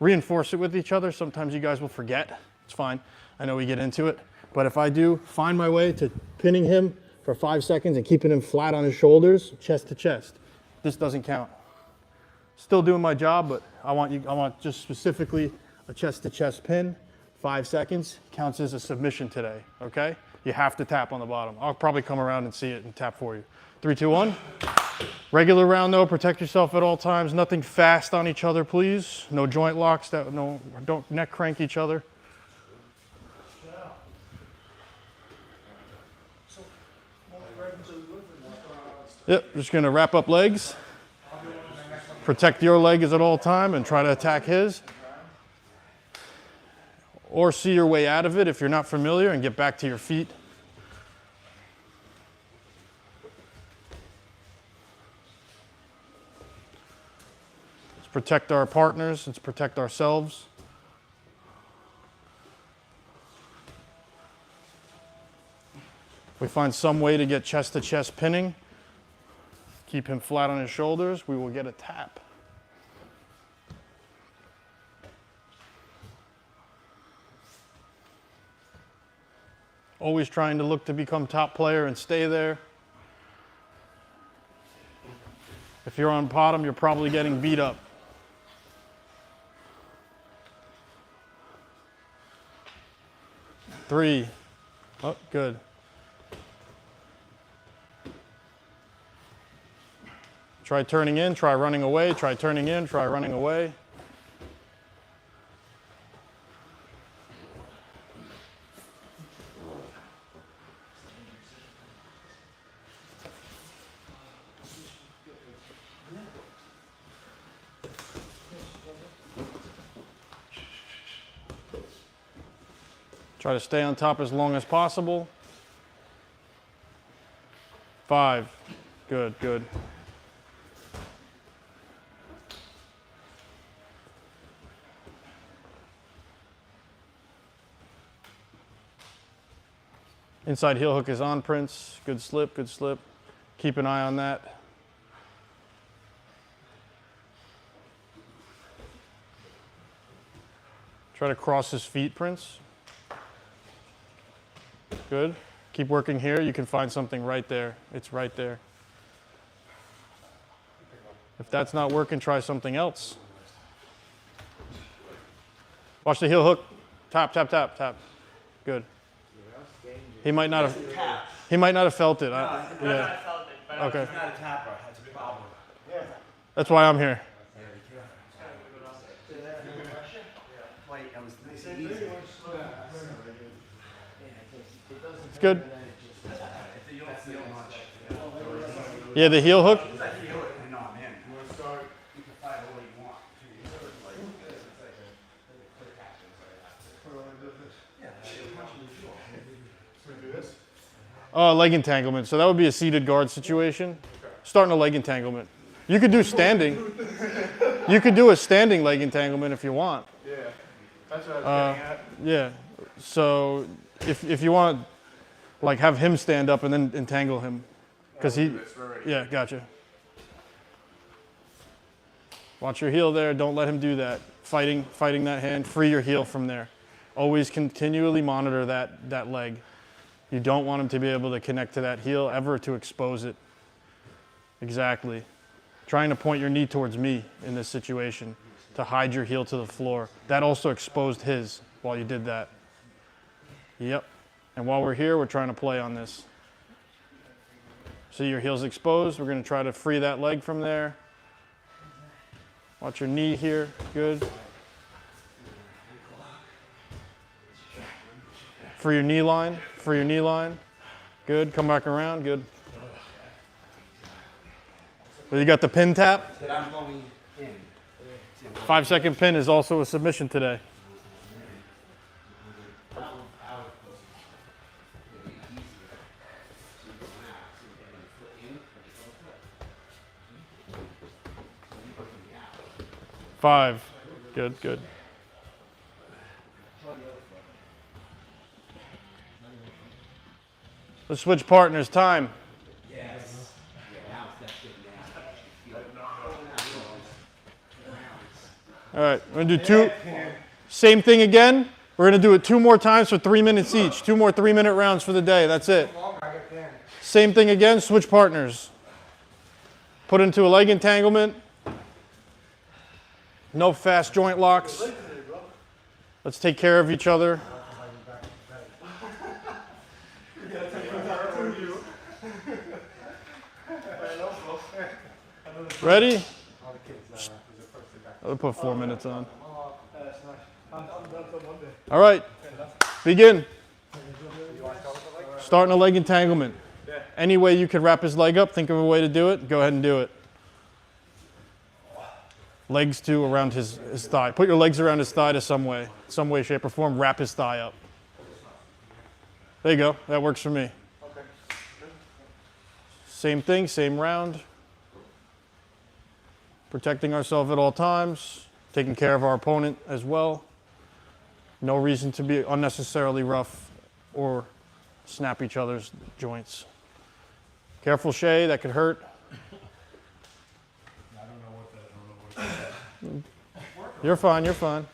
[SPEAKER 1] Reinforce it with each other. Sometimes you guys will forget. It's fine, I know we get into it. But if I do find my way to pinning him for 5 seconds and keeping him flat on his shoulders, chest to chest, this doesn't count. Still doing my job, but I want just specifically a chest to chest pin. 5 seconds counts as a submission today, okay? You have to tap on the bottom. I'll probably come around and see it and tap for you. 3, 2, 1. Regular round though, protect yourself at all times. Nothing fast on each other, please. No joint locks, don't neck crank each other. Yep, just gonna wrap up legs. Protect your leg at all time and try to attack his. Or see your way out of it if you're not familiar and get back to your feet. Let's protect our partners, let's protect ourselves. If we find some way to get chest to chest pinning, keep him flat on his shoulders, we will get a tap. Always trying to look to become top player and stay there. If you're on bottom, you're probably getting beat up. Three. Oh, good. Try turning in, try running away, try turning in, try running away. Try to stay on top as long as possible. 5. Good, good. Inside heel hook is on, Prince. Good slip, good slip. Keep an eye on that. Try to cross his feet, Prince. Good. Keep working here. You can find something right there. It's right there. If that's not working, try something else. Watch the heel hook. Tap, tap, tap, tap. Good. He might not have felt it.
[SPEAKER 4] I felt it, but
[SPEAKER 1] Okay.
[SPEAKER 3] He's not a tapper. That's a problem.
[SPEAKER 1] That's why I'm here.
[SPEAKER 3] Wait, I was easy.
[SPEAKER 1] It's good. Yeah, the heel hook.
[SPEAKER 3] No, man. You want to start? You can fight all you want.
[SPEAKER 1] Leg entanglement. So that would be a seated guard situation. Starting a leg entanglement. You could do standing. You could do a standing leg entanglement if you want.
[SPEAKER 2] Yeah, that's what I was getting at.
[SPEAKER 1] Yeah. So if you want, like, have him stand up and then entangle him, because he. Yeah, gotcha. Watch your heel there. Don't let him do that. Fighting that hand. Free your heel from there. Always continually monitor that leg. You don't want him to be able to connect to that heel ever to expose it. Exactly. Trying to point your knee towards me in this situation to hide your heel to the floor. That also exposed his while you did that. Yep. And while we're here, we're trying to play on this. See your heel's exposed. We're going to try to free that leg from there. Watch your knee here. Good. Free your knee line. Free your knee line. Good. Come back around. Good. Well, you got the pin tap.
[SPEAKER 3] That I'm going in.
[SPEAKER 1] 5-second pin is also a submission today. Five. Good, good. Let's switch partners. Time.
[SPEAKER 3] Yes.
[SPEAKER 1] All right, we're gonna do two. Same thing again. We're gonna do it 2 more times for 3 minutes each. 2 more 3-minute rounds for the day. That's it. Same thing again. Switch partners. Put into a leg entanglement. No fast joint locks. Let's take care of each other. Ready? I'll put 4 minutes on. All right, begin. Starting a leg entanglement. Any way you could wrap his leg up, think of a way to do it, go ahead and do it. Legs too around his thigh. Put your legs around his thigh to some way, shape, or form. Wrap his thigh up. There you go. That works for me. Same thing, same round. Protecting ourselves at all times. Taking care of our opponent as well. No reason to be unnecessarily rough or snap each other's joints. Careful, Shay. That could hurt. You're fine, you're fine.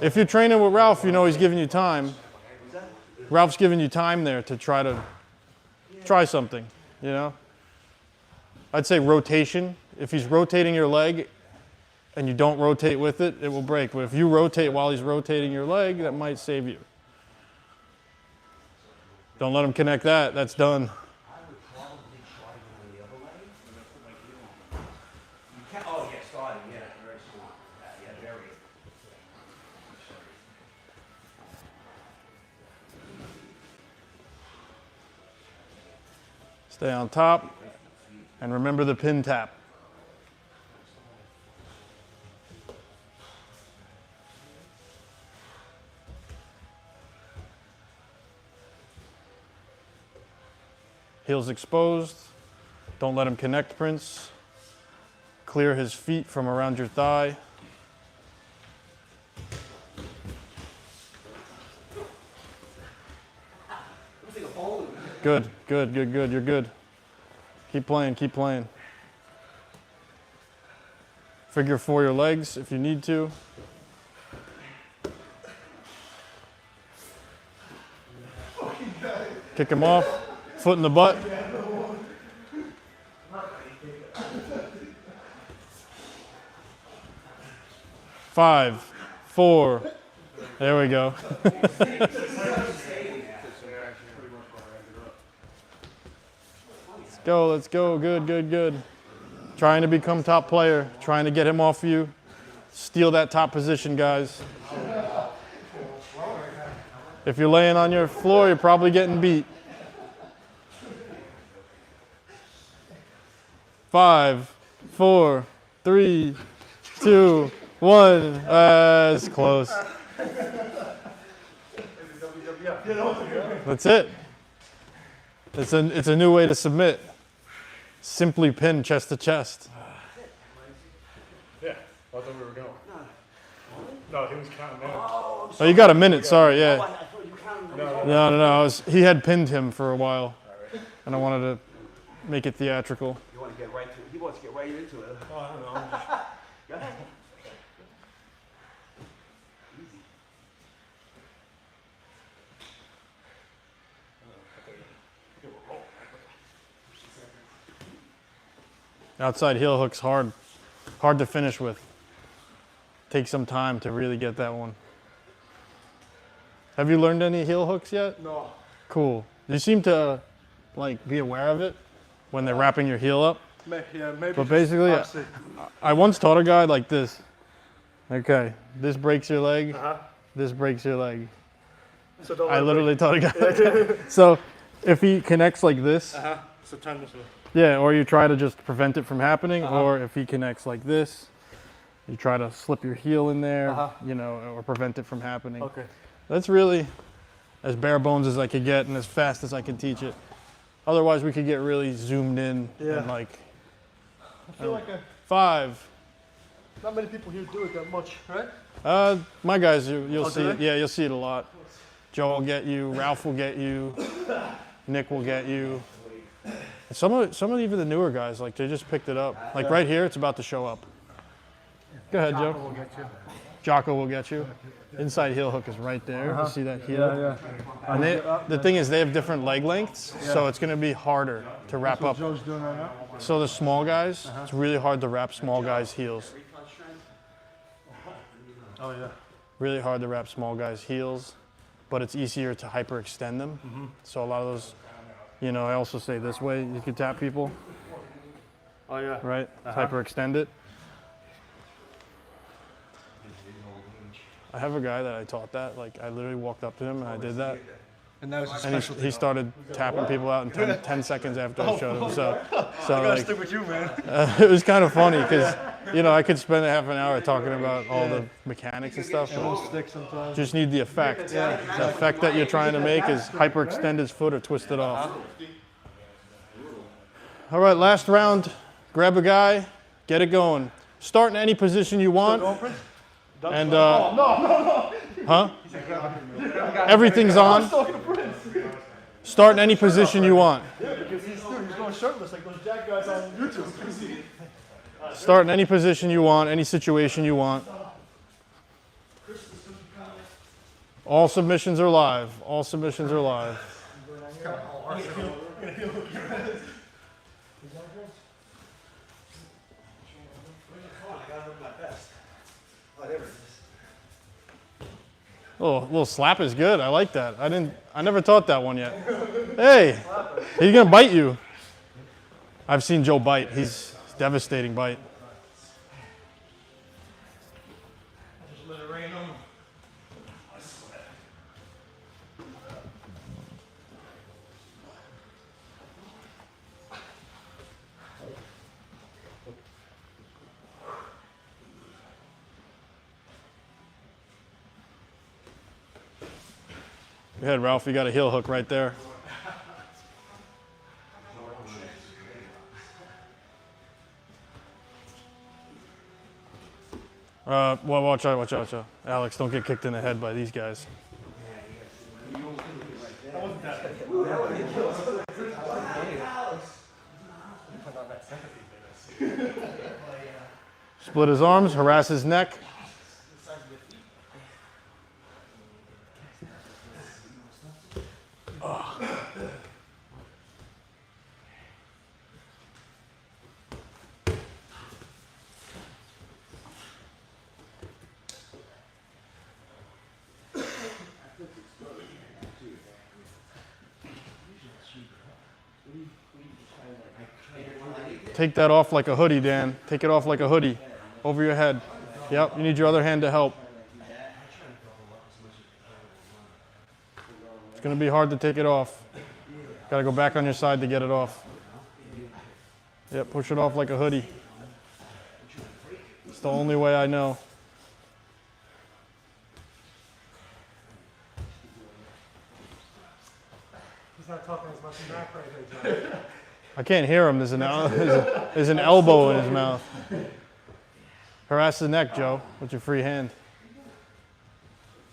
[SPEAKER 1] If you're training with Ralph, you know he's giving you time. Ralph's giving you time there to try something, you know? I'd say rotation. If he's rotating your leg and you don't rotate with it, it will break. But if you rotate while he's rotating your leg, that might save you. Don't let him connect that. That's done.
[SPEAKER 3] Oh, yeah, starting, yeah, very smart. Yeah, very.
[SPEAKER 1] Stay on top. And remember the pin tap. Heels exposed. Don't let him connect, Prince. Clear his feet from around your thigh. Good, good, good, good. You're good. Keep playing, keep playing. Figure 4 your legs if you need to. Kick him off. Foot in the butt. Five, 4. There we go. go, let's go. Good, good, good. Trying to become top player. Trying to get him off you. Steal that top position, guys. If you're laying on your floor, you're probably getting beat. 5, 4, 3, 2, 1. It's close. That's it. It's a new way to submit. Simply pin chest to chest.
[SPEAKER 2] Yeah, I thought we were going. No, he was counting down.
[SPEAKER 1] Oh, you got a minute. Sorry, yeah.
[SPEAKER 3] I thought you counted.
[SPEAKER 1] No. He had pinned him for a while, and I wanted to make it theatrical.
[SPEAKER 3] You want to get right to it. He wants to get right into it.
[SPEAKER 2] Oh, I don't know.
[SPEAKER 3] Go ahead.
[SPEAKER 1] Outside heel hook's hard to finish with. Takes some time to really get that one. Have you learned any heel hooks yet?
[SPEAKER 2] No.
[SPEAKER 1] Cool. You seem to like be aware of it when they're wrapping your heel up.
[SPEAKER 2] Yeah, maybe.
[SPEAKER 1] But basically, I once taught a guy like this. Okay, this breaks your leg. This breaks your leg.
[SPEAKER 2] So don't
[SPEAKER 1] I literally taught a guy like that. So if he connects like this,
[SPEAKER 2] So turn this way.
[SPEAKER 1] yeah, or you try to just prevent it from happening, or if he connects like this, you try to slip your heel in there, you know, or prevent it from happening.
[SPEAKER 2] Okay.
[SPEAKER 1] That's really as bare bones as I could get and as fast as I can teach it. Otherwise, we could get really zoomed in
[SPEAKER 2] Yeah.
[SPEAKER 1] and like
[SPEAKER 2] I feel like
[SPEAKER 1] 5.
[SPEAKER 2] not many people here do it that much, right?
[SPEAKER 1] My guys, you'll
[SPEAKER 2] Oh,
[SPEAKER 1] see
[SPEAKER 2] do
[SPEAKER 1] it.
[SPEAKER 2] they?
[SPEAKER 1] Yeah, you'll see it a lot. Joe will get you. Ralph will get you. Nick will get you. Some of even the newer guys, like they just picked it up. Like right here, it's about to show up. Go ahead, Joe.
[SPEAKER 2] We'll get you.
[SPEAKER 1] Jocko will get you. Inside heel hook is right there. You see that heel?
[SPEAKER 2] Yeah.
[SPEAKER 1] And the thing is, they have different leg lengths, so it's going to be harder to wrap up.
[SPEAKER 2] Joe's doing right now.
[SPEAKER 1] So the small guys, it's really hard to wrap small guys' heels.
[SPEAKER 2] Oh yeah.
[SPEAKER 1] Really hard to wrap small guys' heels, but it's easier to hyperextend them. So a lot of those, you know, I also say this way, you can tap people,
[SPEAKER 2] Oh yeah.
[SPEAKER 1] right? Hyperextend it. I have a guy that I taught that, like I literally walked up to him and I did that.
[SPEAKER 2] And that was a
[SPEAKER 1] And
[SPEAKER 2] specialty.
[SPEAKER 1] he started tapping people out in 10 seconds after I showed him. So
[SPEAKER 2] I gotta
[SPEAKER 1] like,
[SPEAKER 2] stick with you, man.
[SPEAKER 1] it was kind of funny because, you know, I could spend a half an hour talking about all the mechanics and stuff,
[SPEAKER 2] It
[SPEAKER 1] but
[SPEAKER 2] will stick sometimes.
[SPEAKER 1] just need the effect. The effect that you're trying to make is hyperextend his foot or twist it off. All right, last round. Grab a guy, get it going. Start in any position you want. And huh? Everything's on. Start in any position you want.
[SPEAKER 2] Because he's going shirtless like those Jack guys on YouTube.
[SPEAKER 1] Start in any position you want, any situation you want. All submissions are live. All submissions are live. Oh, a little slap is good. I like that. I never taught that one yet. Hey, he's gonna bite you. I've seen Joe bite. He's devastating bite. Go ahead, Ralph. You got a heel hook right there. Well, watch out. Alex, don't get kicked in the head by these guys. Split his arms, harass his neck. take that off like a hoodie, Dan. Take it off like a hoodie over your head. Yep, you need your other hand to help. It's going to be hard to take it off. Got to go back on your side to get it off. Yep, push it off like a hoodie. It's the only way I know.
[SPEAKER 6] He's not talking as much as Mac right there, John.
[SPEAKER 1] I can't hear him. There's an elbow in his mouth. Harass the neck, Joe, with your free hand.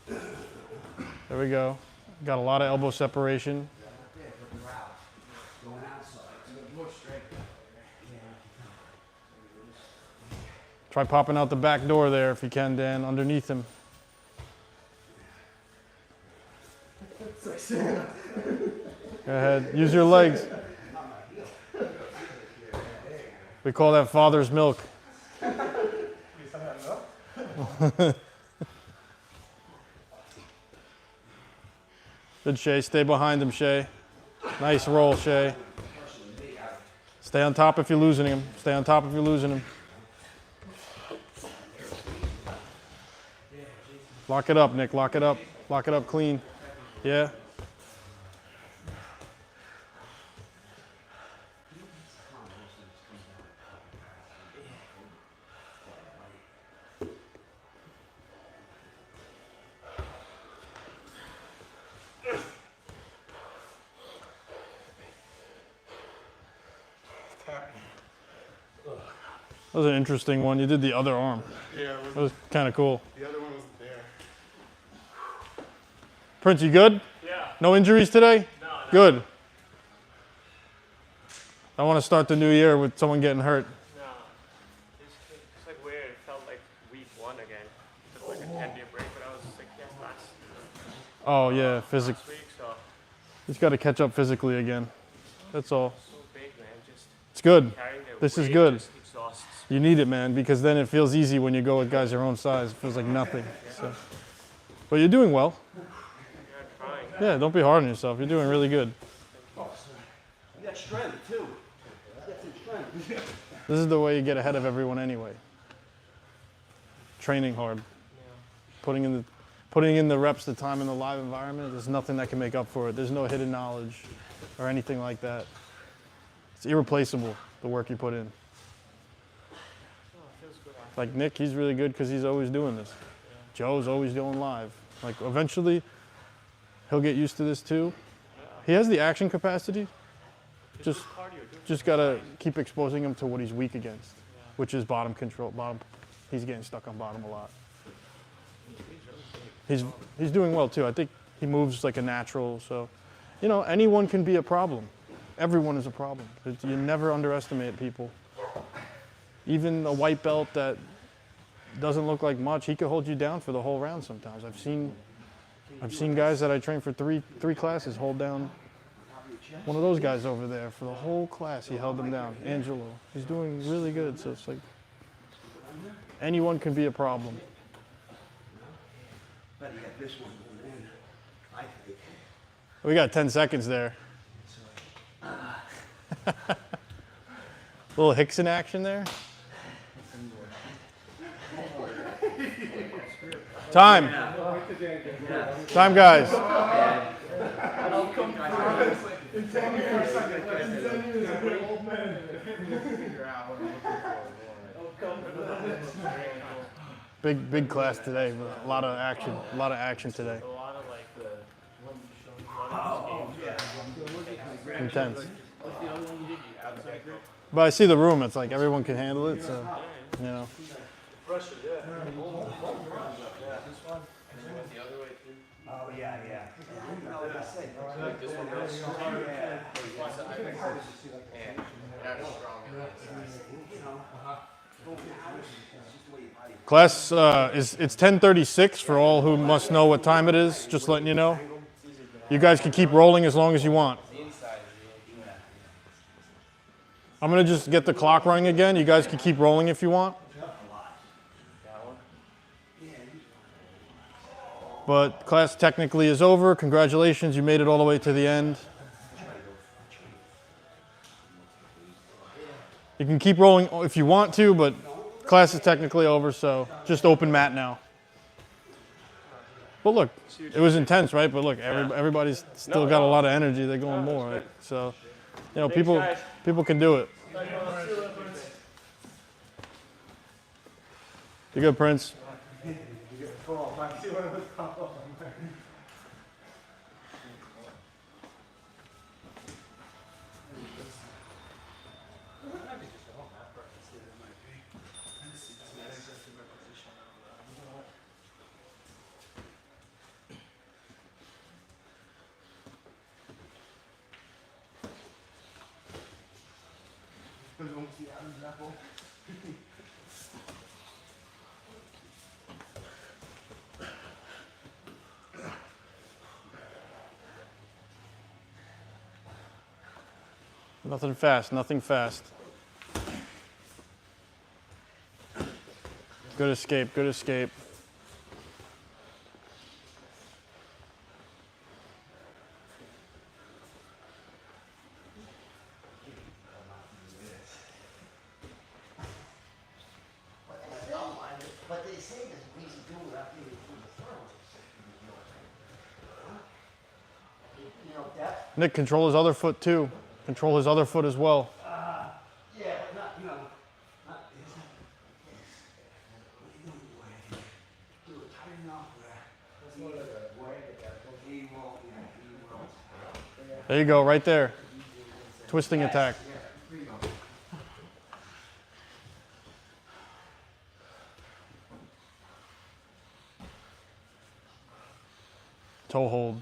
[SPEAKER 1] There we go. Got a lot of elbow separation. Try popping out the back door there if you can, Dan, underneath him. Go ahead. Use your legs. We call that father's milk. Good, Shay. Stay behind him, Shay. Nice roll, Shay. Stay on top if you're losing him. Stay on top if you're losing him. Lock it up, Nick. Lock it up. Lock it up clean. Yeah. That was an interesting one. You did the other arm.
[SPEAKER 2] Yeah,
[SPEAKER 1] That was kind of cool.
[SPEAKER 2] the other one wasn't there.
[SPEAKER 1] Prince, you good?
[SPEAKER 6] Yeah.
[SPEAKER 1] No injuries today?
[SPEAKER 6] No.
[SPEAKER 1] Good. I want to start the new year with someone getting hurt.
[SPEAKER 6] No. It's like weird. It felt like week 1 again. Took like a 10-day break, but I was sick last
[SPEAKER 1] Oh, yeah, physics.
[SPEAKER 6] week, so
[SPEAKER 1] Just got to catch up physically again. That's all.
[SPEAKER 6] so big, man. Just
[SPEAKER 1] It's good.
[SPEAKER 6] carrying the
[SPEAKER 1] This is
[SPEAKER 6] weight
[SPEAKER 1] good.
[SPEAKER 6] just exhausts.
[SPEAKER 1] You need it, man, because then it feels easy when you go with guys your own size. It feels like nothing. So. But you're doing well.
[SPEAKER 6] Yeah, trying.
[SPEAKER 1] Yeah, don't be hard on yourself. You're doing really good.
[SPEAKER 3] You got strength too. You got some strength.
[SPEAKER 1] This is the way you get ahead of everyone anyway. Training hard. Putting in the reps, the time in the live environment, there's nothing that can make up for it. There's no hidden knowledge or anything like that. It's irreplaceable, the work you put in.
[SPEAKER 6] Oh, it feels good.
[SPEAKER 1] Like Nick, he's really good because he's always doing this. Joe's always doing live. Like eventually, he'll get used to this too. He has the action capacity. Just gotta keep exposing him to what he's weak against, which is bottom control. He's getting stuck on bottom a lot. He's doing well too. I think he moves like a natural. So, you know, anyone can be a problem. Everyone is a problem. You never underestimate people. Even a white belt that doesn't look like much, he could hold you down for the whole round sometimes. I've seen guys that I trained for three classes hold down one of those guys over there for the whole class. He held them down. Angelo. He's doing really good. So it's like anyone can be a problem.
[SPEAKER 3] But you got this one going in, I think.
[SPEAKER 1] We got 10 seconds there. Little Hickson action there. Time. Time, guys. Big class today. A lot of action today.
[SPEAKER 6] A lot of like the
[SPEAKER 1] Intense. But I see the room. It's like everyone can handle it. So, you know.
[SPEAKER 3] Oh, yeah, yeah. Like I said,
[SPEAKER 1] Class it's 10:36 for all who must know what time it is. Just letting you know. You guys can keep rolling as long as you want. I'm gonna just get the clock running again. You guys can keep rolling if you want. But class technically is over. Congratulations, you made it all the way to the end. You can keep rolling if you want to, but class is technically over, so just open mat now. But look, it was intense, right? But look, everybody's still got a lot of energy. They're going more, right? So, you know, people can do it. You good, Prince? Nothing fast, nothing fast. Good escape, good escape.
[SPEAKER 7] But they say there's a piece of tool after you through the throat. You know, depth?
[SPEAKER 1] Nick, control his other foot too. Control his other foot as well.
[SPEAKER 7] Yeah, but not, you know, not this. Do it tight enough where he won't,
[SPEAKER 1] There you go, right there. Twisting attack. Toe hold.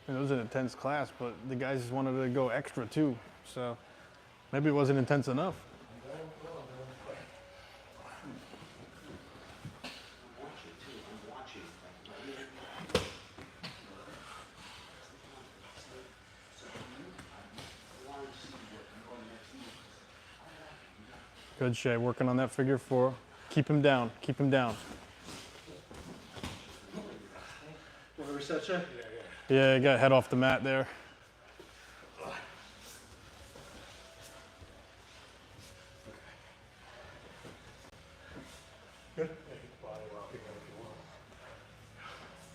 [SPEAKER 1] It was an intense class, but the guys just wanted to go extra too. So maybe it wasn't intense enough. Good, Shay. Working on that figure four. Keep him down. Keep him down.
[SPEAKER 2] Want to reset, Shay?
[SPEAKER 1] Yeah, you got head off the mat there.
[SPEAKER 2] Good?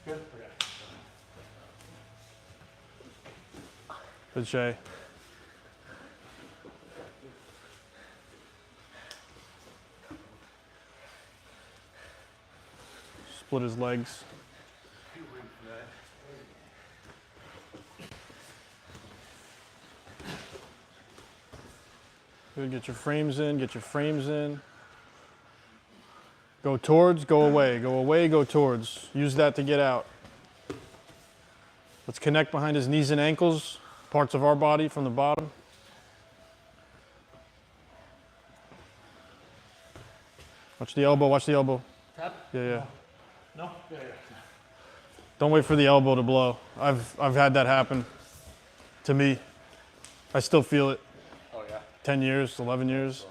[SPEAKER 2] Good?
[SPEAKER 1] Good, Shay. Split his legs. Good, get your frames in, get your frames in. Go towards, go away, go away, go towards. Use that to get out. Let's connect behind his knees and ankles, parts of our body from the bottom. Watch the elbow, watch the elbow.
[SPEAKER 2] Tap?
[SPEAKER 1] Yeah, yeah.
[SPEAKER 2] No? Yeah, yeah.
[SPEAKER 1] Don't wait for the elbow to blow. I've had that happen to me. I still feel it.
[SPEAKER 2] Oh, yeah.
[SPEAKER 1] 10 years, 11 years.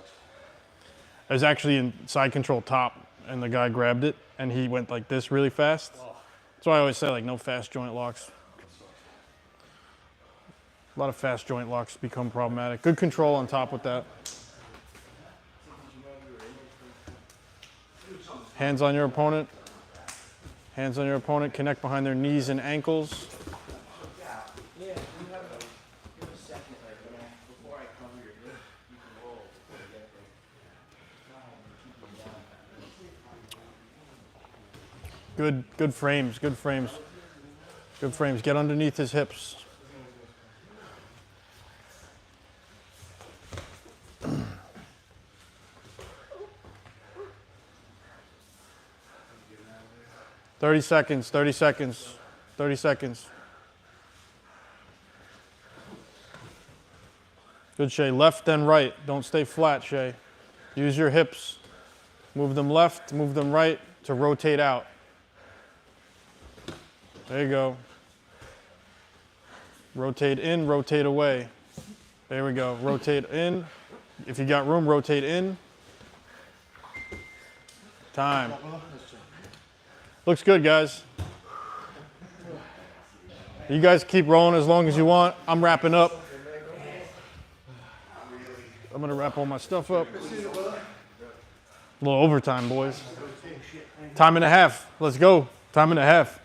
[SPEAKER 1] I was actually in side control top and the guy grabbed it, and he went like this really fast. That's why I always say, like, no fast joint locks. A lot of fast joint locks become problematic. Good control on top with that. Hands on your opponent. Hands on your opponent. Connect behind their knees and ankles.
[SPEAKER 3] Yeah, you have a second, like, before I cover your hip, you can roll before you get there.
[SPEAKER 1] Good frames, good frames. Good frames. Get underneath his hips. Thirty seconds, 30 seconds, 30 seconds. Good, Shay. Left then right. Don't stay flat, Shay. Use your hips. Move them left, move them right to rotate out. There you go. Rotate in, rotate away. There we go. Rotate in. If you got room, rotate in. Time. Looks good, guys. You guys keep rolling as long as you want. I'm wrapping up. I'm gonna wrap all my stuff up. A little overtime, boys. Time and a half. Let's go. Time and a half.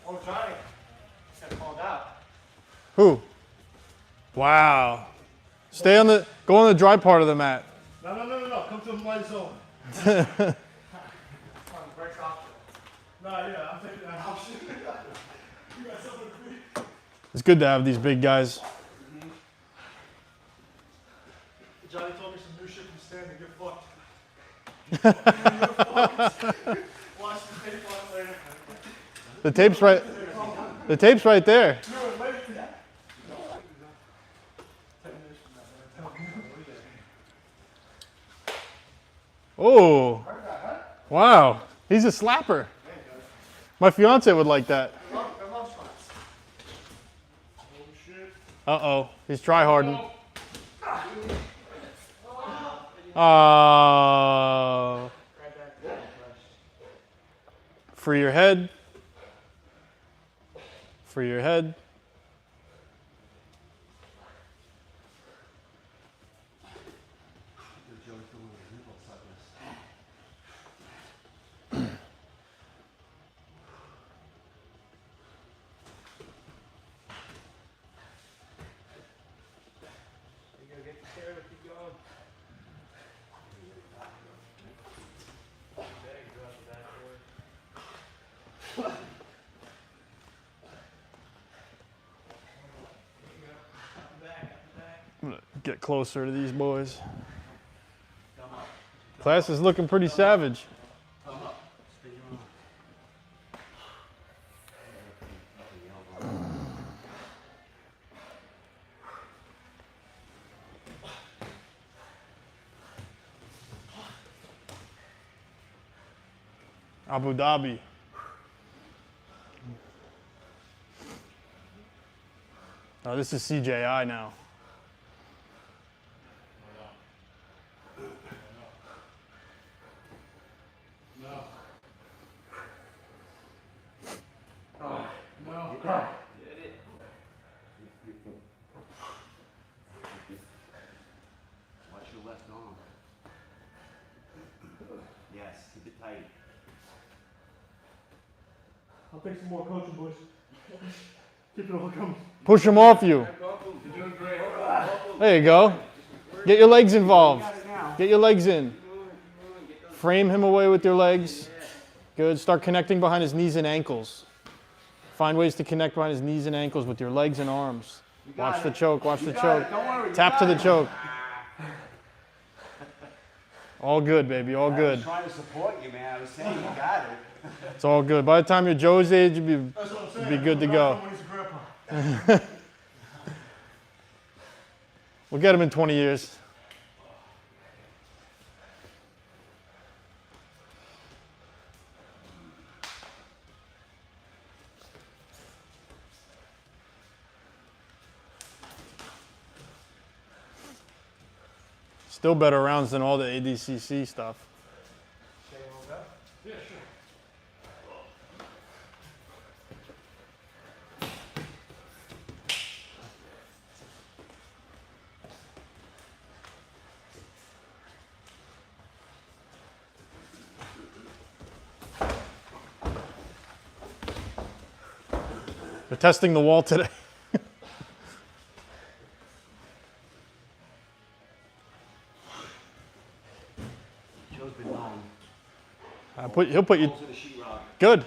[SPEAKER 2] Oh, Johnny. Got called out.
[SPEAKER 1] Who? Wow. Stay on the, go on the dry part of the mat.
[SPEAKER 2] No. Come to my zone.
[SPEAKER 6] Break off.
[SPEAKER 2] No, yeah, I'm taking that option. You got something to be.
[SPEAKER 1] It's good to have these big guys.
[SPEAKER 2] Johnny told me some new shit from Stanley. Get fucked. Watch the tape on later.
[SPEAKER 1] The tape's right. The tape's right there. Oh. Wow. He's a slapper. My fiance would like that. Uh-oh. He's try-harding. Free your head. Free your head. I'm gonna get closer to these boys. Class is looking pretty savage. Abu Dhabi. Oh, this is CJI now.
[SPEAKER 7] Watch your left arm. Yes, keep it tight.
[SPEAKER 2] I'll take some more coaching, boys. Keep it all coming.
[SPEAKER 1] Push them off you.
[SPEAKER 2] You're doing great.
[SPEAKER 1] There you go. Get your legs involved. Get your legs in. Frame him away with your legs. Good. Start connecting behind his knees and ankles. Find ways to connect behind his knees and ankles with your legs and arms. Watch the choke. Watch the choke. Tap to the choke. All good, baby. All
[SPEAKER 7] I
[SPEAKER 1] good.
[SPEAKER 7] was trying to support you, man. I was saying you got it.
[SPEAKER 1] It's all good. By the time you're Joe's age, you'll be
[SPEAKER 2] That's what I'm saying.
[SPEAKER 1] be good to go.
[SPEAKER 2] When he's a grandpa.
[SPEAKER 1] We'll get him in 20 years. Still better rounds than all the ADCC stuff.
[SPEAKER 2] Staying on that? Yeah, sure.
[SPEAKER 1] They're testing the wall today.
[SPEAKER 7] Joe's been long.
[SPEAKER 1] He'll put you.
[SPEAKER 7] To the sheetrock.
[SPEAKER 1] Good.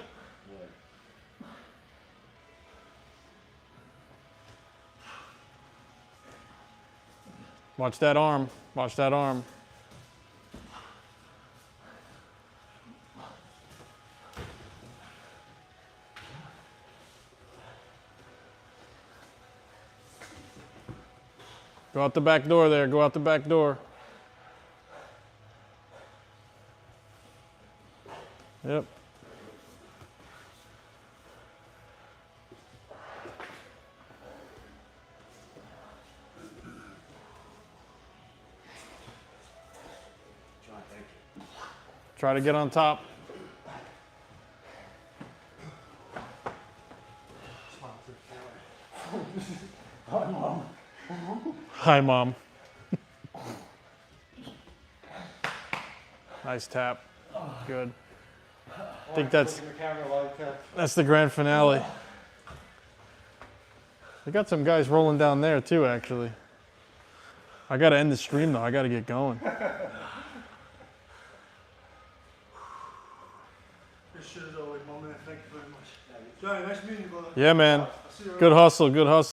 [SPEAKER 1] Watch that arm. Watch that arm. Go out the back door there. Go out the back door. Yep.
[SPEAKER 7] John, thank you.
[SPEAKER 1] Try to get on top. Hi, Mom. Nice tap. Good. I think that's the grand finale. We got some guys rolling down there too, actually. I got to end the stream though. I got to get going.
[SPEAKER 2] This shit is always, my man. Thank you very much. Johnny, nice meeting you, brother.
[SPEAKER 1] Yeah, man.
[SPEAKER 2] I'll see you around.
[SPEAKER 1] Good hustle. Good hustle.